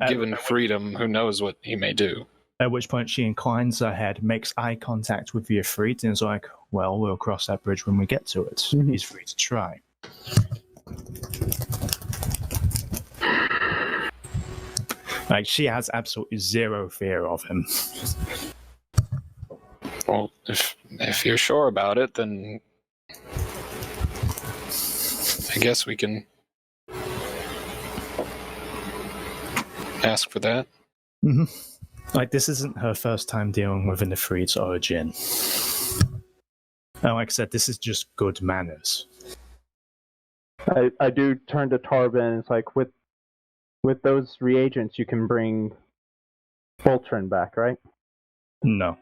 given freedom, who knows what he may do. At which point she inclines her head, makes eye contact with the Ifrit, and is like, well, we'll cross that bridge when we get to it. Mm-hmm. He's free to try. Like, she has absolutely zero fear of him. Well, if you're sure about it, then I guess we can ask for that. Mm-hmm. Like, this isn't her first time dealing with an Ifrit's origin. And like I said, this is just good manners. I do turn to Tarbin. It's like, with those reagents, you can bring Voltron back, right? No.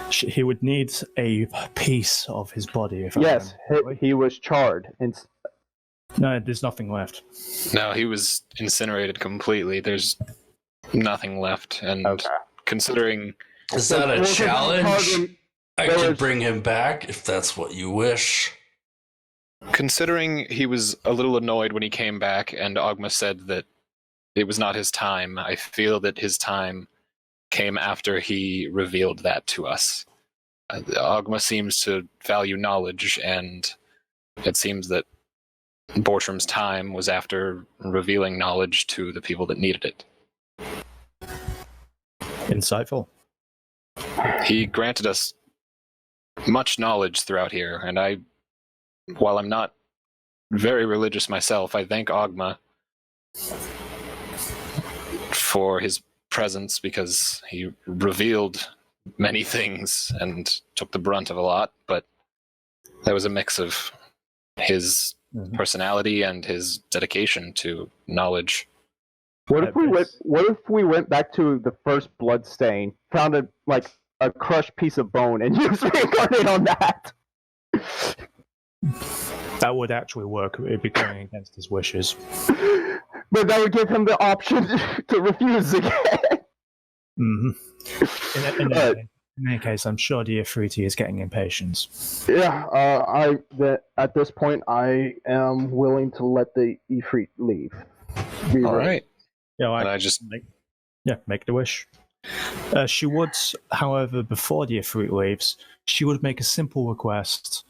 He would need a piece of his body. Yes, he was charred. No, there's nothing left. No, he was incinerated completely. There's nothing left. And considering... Is that a challenge? I could bring him back if that's what you wish. Considering he was a little annoyed when he came back and Ogma said that it was not his time, I feel that his time came after he revealed that to us. Ogma seems to value knowledge, and it seems that Bortram's time was after revealing knowledge to the people that needed it. Insightful. He granted us much knowledge throughout here, and while I'm not very religious myself, I thank Ogma for his presence, because he revealed many things and took the brunt of a lot, but that was a mix of his personality and his dedication to knowledge. What if we went back to the first bloodstain, found a crushed piece of bone, and used reincarnate on that? That would actually work. It would be going against his wishes. But that would give him the option to refuse again. Mm-hmm. In any case, I'm sure the Afridi is getting impatient. Yeah, at this point, I am willing to let the Ifrit leave. All right. Yeah, like, And I just make the wish. She would, however, before the Ifrit leaves, she would make a simple request.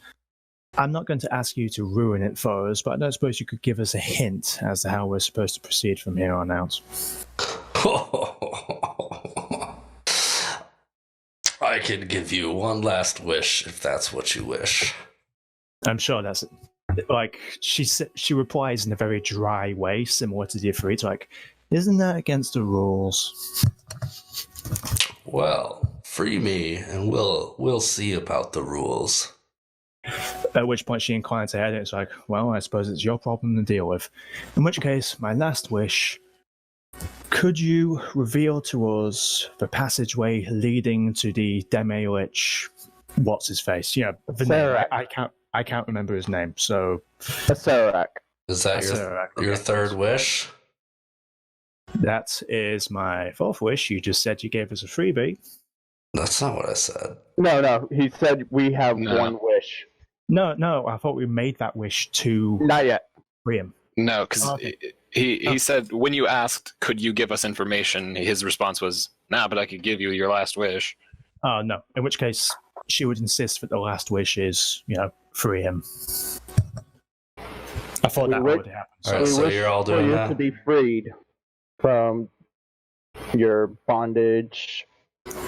I'm not going to ask you to ruin it for us, but I don't suppose you could give us a hint as to how we're supposed to proceed from here on out. I can give you one last wish if that's what you wish. I'm sure that's like she replies in a very dry way, similar to the Ifrit, like, isn't that against the rules? Well, free me, and we'll see about the rules. At which point she inclines her head, and it's like, well, I suppose it's your problem to deal with. In which case, my last wish, could you reveal to us the passageway leading to the Demi-Lich, what's his face? You know, Acererak. I can't remember his name, so... Acererak. Is that your third wish? That is my fourth wish. You just said you gave us a freebie. That's not what I said. No, he said we have one wish. No, I thought we made that wish to... Not yet. Free him. No, because he said, when you asked, could you give us information, his response was, nah, but I could give you your last wish. Oh, no. In which case, she would insist that the last wish is, free him. I thought that would happen. All right, so you're all doing that? To be freed from your bondage.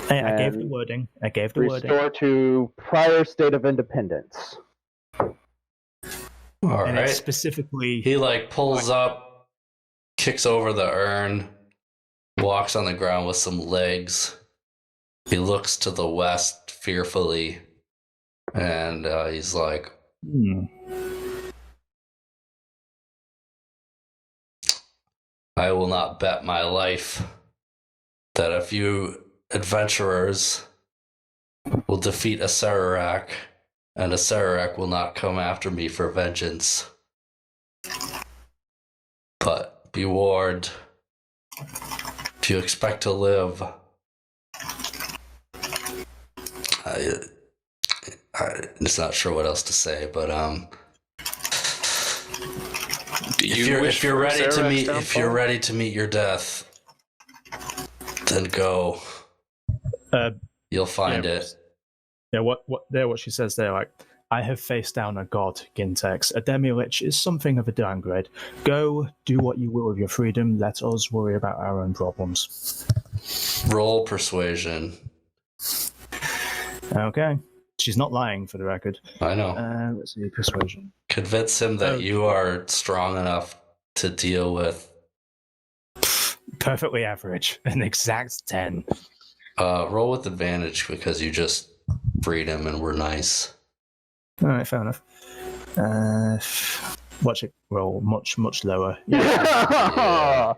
I gave the wording. Restore to prior state of independence. All and right. It's specifically... He pulls up, kicks over the urn, walks on the ground with some legs. He looks to the west fearfully, and he's like, I will not bet my life that a few adventurers will defeat Acererak, and Acererak will not come after me for vengeance. But be warned, if you expect to live, I'm just not sure what else to say, but if you're ready to meet your death, then go. You'll find it. Yeah, what she says there, like, I have faced down a god, Gintex. A Demi-Lich is something of a downgrade. Go, do what you will with your freedom. Let us worry about our own problems. Roll persuasion. Okay. She's not lying, for the record. I know. Let's see, persuasion. Convince him that you are strong enough to deal with. Perfectly average. An exact 10. Roll with advantage because you just freed him and were nice. All right, fair enough. Watch it roll much, much lower. Yeah.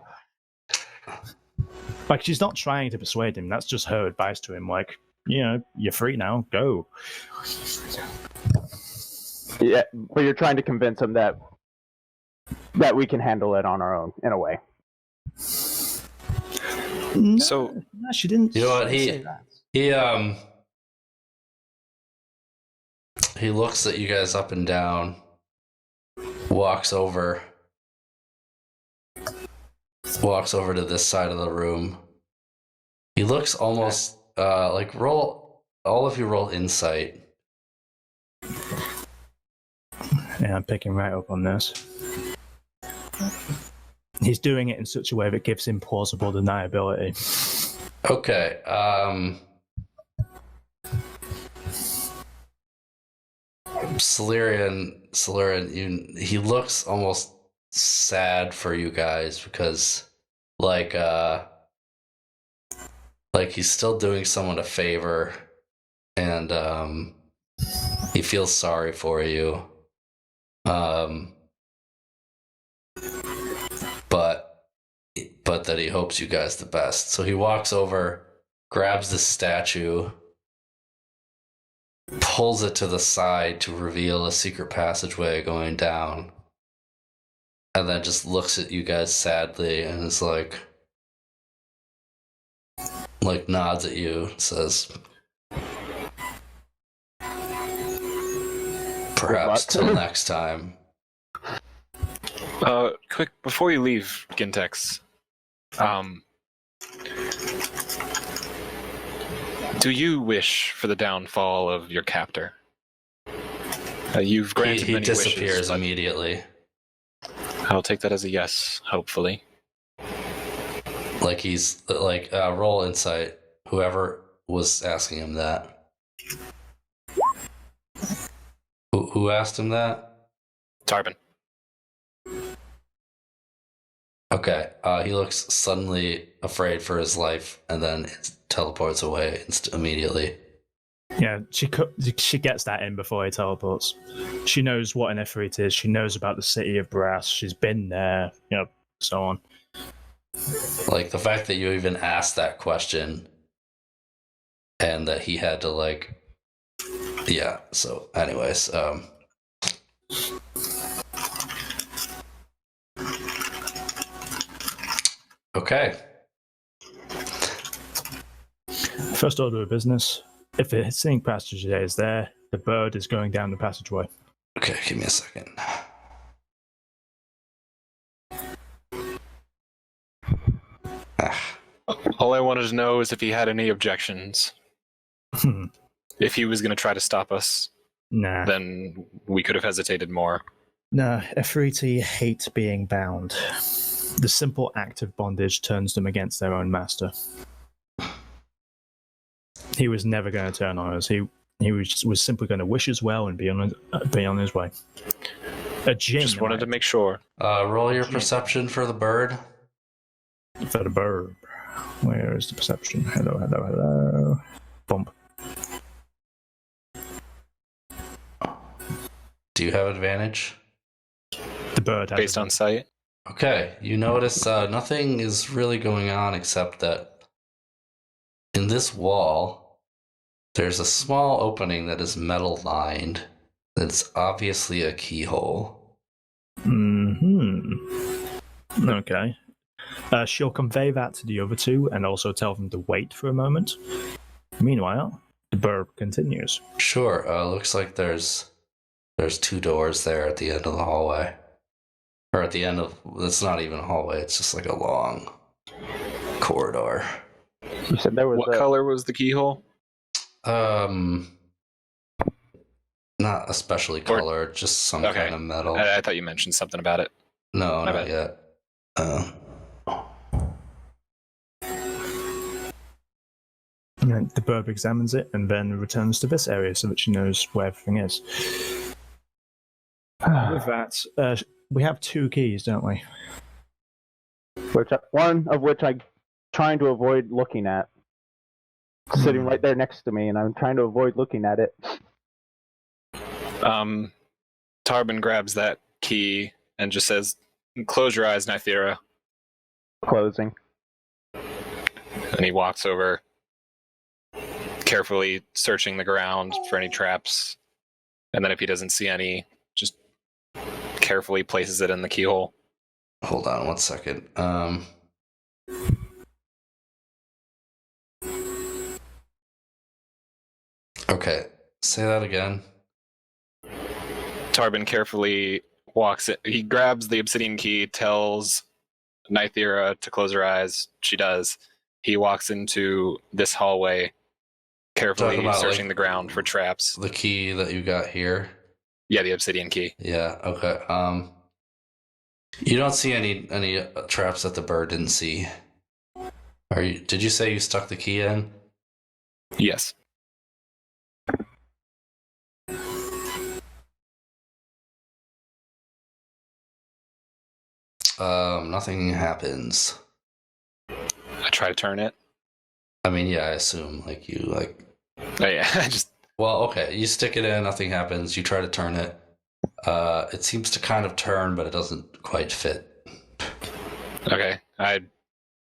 Like, she's not trying to persuade him. That's just her advice to him. Like, you're free now. Go. Yeah, but you're trying to convince him that we can handle it on our own, in a way. No, she didn't. You know what? He looks at you guys up and down, walks over to this side of the room. He looks almost roll. All of you roll insight. Yeah, I'm picking right up on this. He's doing it in such a way that gives him plausible deniability. Okay. Solarian, he looks almost sad for you guys because, like he's still doing someone a favor, and he feels sorry for you. But that he hopes you guys the best. So he walks over, grabs the statue, pulls it to the side to reveal a secret passageway going down, and then just looks at you guys sadly and is like nods at you, says, perhaps till next time. quick, before you leave, Gintex, do you wish for the downfall of your captor? You've granted He many disappears wishes, but immediately. I'll take that as a yes, hopefully. Like he's like roll insight. Whoever was asking him that. Who asked him that? Tarbin. Okay. He looks suddenly afraid for his life, and then it teleports away immediately. Yeah, she gets that in before he teleports. She knows what an Ifrit is. She knows about the city of Brass. She's been there, so on. Like the fact that you even asked that question, and that he had to yeah. So, anyways, okay. First order of business. If the singing passenger is there, the bird is going down the passageway. Okay, give me a second. All I wanted to know is if he had any objections. If he was going to try to stop us, then we could have hesitated more. No, Ifriti hate being bound. The simple act of bondage turns them against their own master. He was never going to turn on us. He was simply going to wish us well and be on his way. Just wanted to make sure. Roll your perception for the bird. For the bird. Where is the perception? Hello. Bump. Do you have advantage? The bird has based on sight. Okay, you notice nothing is really going on except that in this wall, there's a small opening that is metal lined. That's obviously a keyhole. Okay. She'll convey that to the other two and also tell them to wait for a moment. Meanwhile, the bird continues. Sure. Looks like there's two doors there at the end of the hallway. Or at the end of... It's not even a hallway. It's just like a long corridor. You said there was what color was the keyhole? Not especially colored, just some kind of metal. I thought you mentioned something about it. No, not yet. The bird examines it and then returns to this area so that she knows where everything is. With that, we have two keys, don't we? One of which I'm trying to avoid looking at. Sitting right there next to me, and I'm trying to avoid looking at it. Tarbin grabs that key and just says, "Close your eyes, Nythera." Closing. And he walks over, carefully searching the ground for any traps. And then if he doesn't see any, just carefully places it in the keyhole. Hold on 1 second. Okay, say that again. Tarbin carefully walks it. He grabs the obsidian key, tells Nythera to close her eyes. She does. He walks into this hallway, carefully searching the ground for traps. The key that you got here? Yeah, the obsidian key. Yeah, okay. You don't see any traps that the bird didn't see. Did you say you stuck the key in? Yes. Nothing happens. I try to turn it. I mean, yeah, I assume Oh yeah, I just. Well, okay. You stick it in, nothing happens. You try to turn it. It seems to kind of turn, but it doesn't quite fit. Okay, I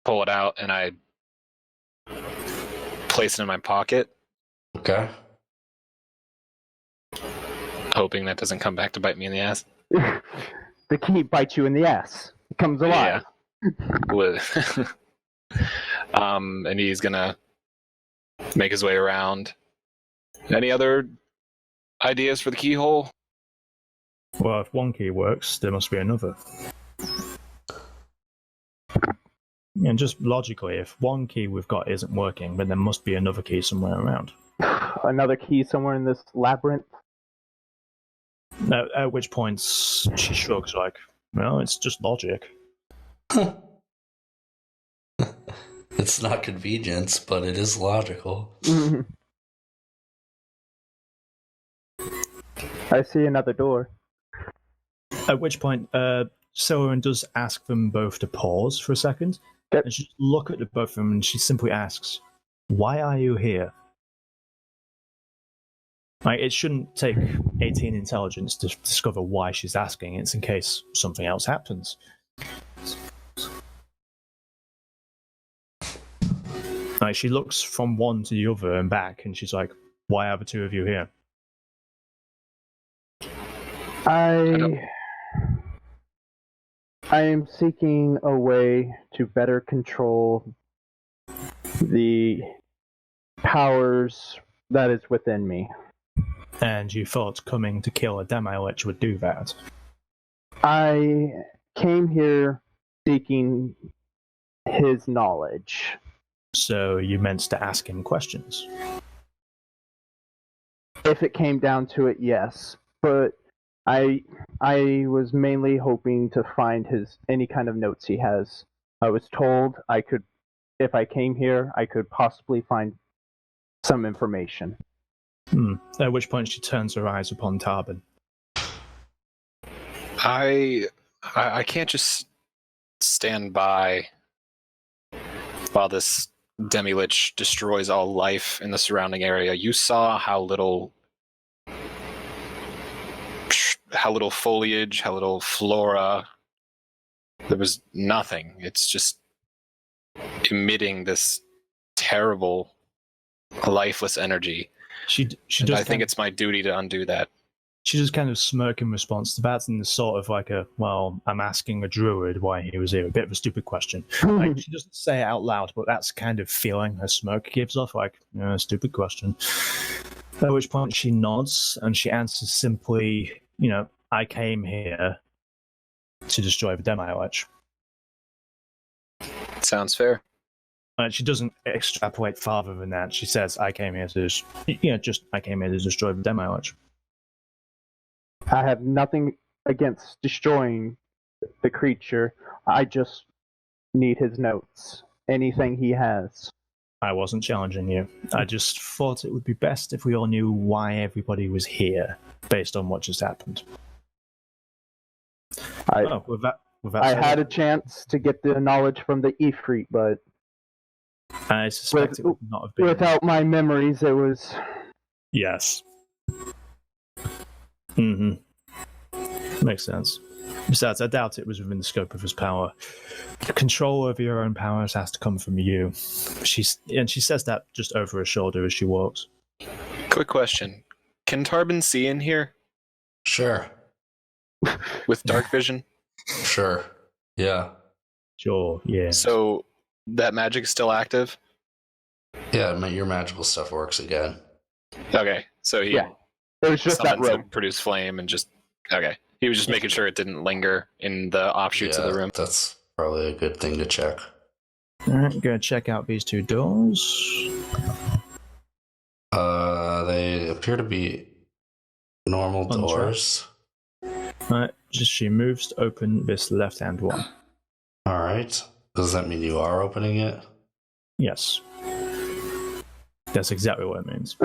pull it out and I place it in my pocket. Okay. Hoping that doesn't come back to bite me in the ass. The key bites you in the ass. It comes alive. Yeah. And he's gonna make his way around. Any other ideas for the keyhole? Well, if one key works, there must be another. And just logically, if one key we've got isn't working, then there must be another key somewhere around. Another key somewhere in this labyrinth? At which point she shrugs like, well, it's just logic. It's not convenience, but it is logical. I see another door. At which point, Silverin does ask them both to pause for a second. Yep. And she look at the both of them and she simply asks, why are you here? Like, it shouldn't take 18 intelligence to discover why she's asking. It's in case something else happens. Like, she looks from one to the other and back, and she's like, why are the two of you here? I am seeking a way to better control the powers that is within me. And you thought coming to kill a Demi-Lich would do that? I came here seeking his knowledge. So you meant to ask him questions? If it came down to it, yes. But I was mainly hoping to find any kind of notes he has. I was told if I came here, I could possibly find some information. At which point she turns her eyes upon Tarbin. I can't just stand by while this Demi-Lich destroys all life in the surrounding area. You saw how little foliage, how little flora. There was nothing. It's just emitting this terrible, lifeless energy. She does. I think it's my duty to undo that. She just kind of smirk in response to that, and sort of like I'm asking a druid why he was here. A bit of a stupid question. Like, she doesn't say it out loud, but that's kind of feeling her smirk gives off, like, stupid question. At which point she nods, and she answers simply, I came here to destroy the Demi-Lich. Sounds fair. She doesn't extrapolate farther than that. She says, I came here to destroy the Demi-Lich. I have nothing against destroying the creature. I just need his notes. Anything he has. I wasn't challenging you. I just thought it would be best if we all knew why everybody was here, based on what just happened. I had a chance to get the knowledge from the Ifrit, but I suspect it would not have been. Without my memories, it was... Yes. Makes sense. Besides, I doubt it was within the scope of his power. The control over your own powers has to come from you. She says that just over her shoulder as she walks. Quick question. Can Tarbin see in here? Sure. With dark vision? Sure. Yeah. Sure, yeah. So that magic is still active? Yeah, your magical stuff works again. Okay, so he it was just that room. Produce flame and just... Okay. He was just making sure it didn't linger in the offshoots of the room. That's probably a good thing to check. Alright, go check out these two doors. They appear to be normal doors. Alright, she moves to open this left-hand one. Alright. Does that mean you are opening it? Yes. That's exactly what it means.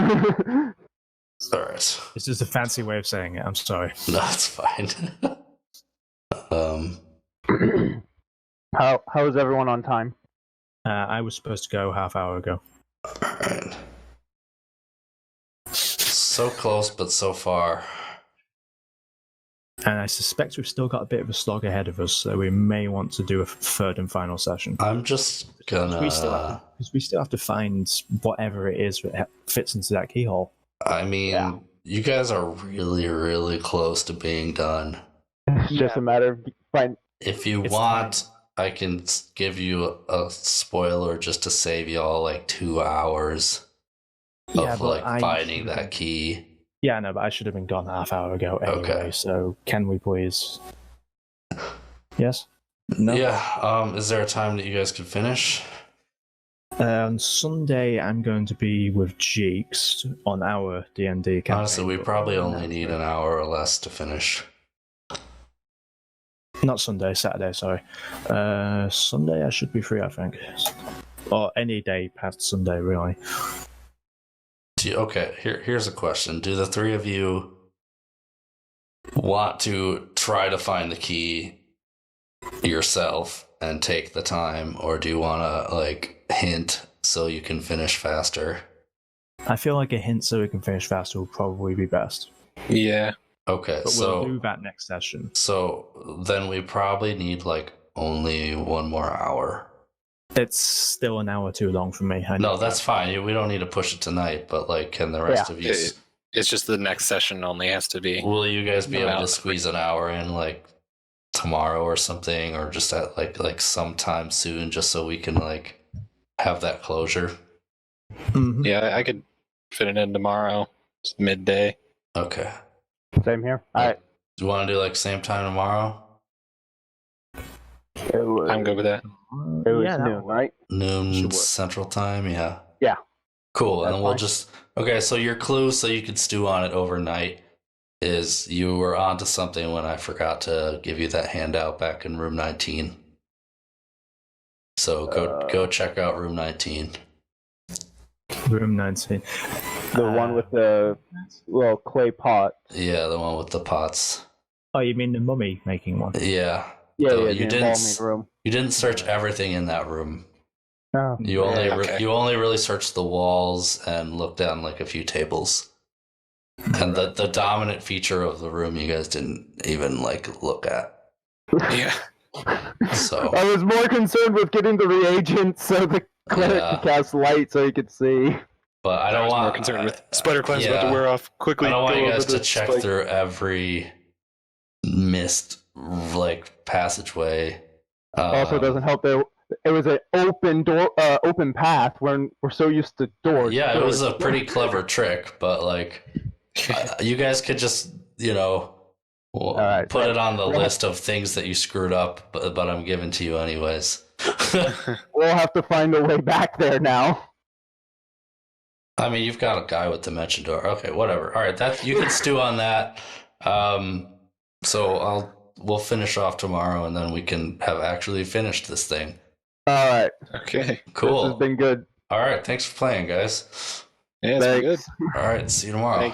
Alright. It's just a fancy way of saying it, I'm sorry. No, it's fine. How is everyone on time? I was supposed to go half hour ago. Alright. So close, but so far. And I suspect we've still got a bit of a slog ahead of us, so we may want to do a third and final session. I'm just gonna... Because we still have to find whatever it is that fits into that keyhole. I mean, you guys are really, really close to being done. It's just a matter of finding... If you want, I can give you a spoiler just to save y'all like 2 hours of finding that key. Yeah, no, but I should have been gone half hour ago anyway, so can we please... Yes? No. Yeah. Is there a time that you guys could finish? On Sunday, I'm going to be with Jeeks on our D&D campaign. Honestly, we probably only need an hour or less to finish. Not Sunday, Saturday, sorry. Sunday I should be free, I think. Or any day past Sunday, really. Okay, here's a question. Do the three of you want to try to find the key yourself and take the time, or do you want to, like, hint so you can finish faster? I feel like a hint so we can finish faster will probably be best. Yeah. Okay, But so we'll do that next session. So then we probably need, like, only one more hour. It's still an hour too long for me. No, that's fine. We don't need to push it tonight, but, like, can the rest of you... It's just the next session only has to be... Will you guys be able to squeeze an hour in, like, tomorrow or something, or just at, like sometime soon, just so we can, like, have that closure? Mm-hmm. Yeah, I could fit it in tomorrow. It's midday. Okay. Same here. All right. Do you want to do, like, same time tomorrow? I'm good with that. It was noon, right? Noon Central Time, yeah. Yeah. Cool, and That's then we'll fine. just... Okay, so your clue, so you could stew on it overnight, is you were onto something when I forgot to give you that handout back in room 19. So go check out room 19. Room 19. The one with the little clay pot. Yeah, the one with the pots. Oh, you mean the mummy making one? Yeah. Yeah, So yeah, you the embalming room. You didn't search everything in that room. Oh. You only Okay. you only really searched the walls and looked down, like, a few tables. And the dominant feature of the room you guys didn't even, like, look at. Yeah. So I was more concerned with getting the reagents so the cleric Yeah. could cast light so he could see. but I I don't was want more concerned with spider clim's about yeah. to wear off quickly. I don't want go you over guys the to check spike. through every missed, like, passageway. Also, doesn't help that it was an open door, open path. When we're so used to doors. Yeah, it was a pretty clever trick, but, like, you guys could just, right, put it on the well- list of things that you screwed up, but I'm giving to you anyways. We'll have to find a way back there now. I mean, you've got a guy with dimension door. Okay, whatever. All right, that you can stew on that. So we'll finish off tomorrow, and then we can have actually finished this thing. All right. Okay. Cool. This has been good. All right, thanks for playing, guys. Yeah, it's been good. Thanks. All right, see you tomorrow. Thank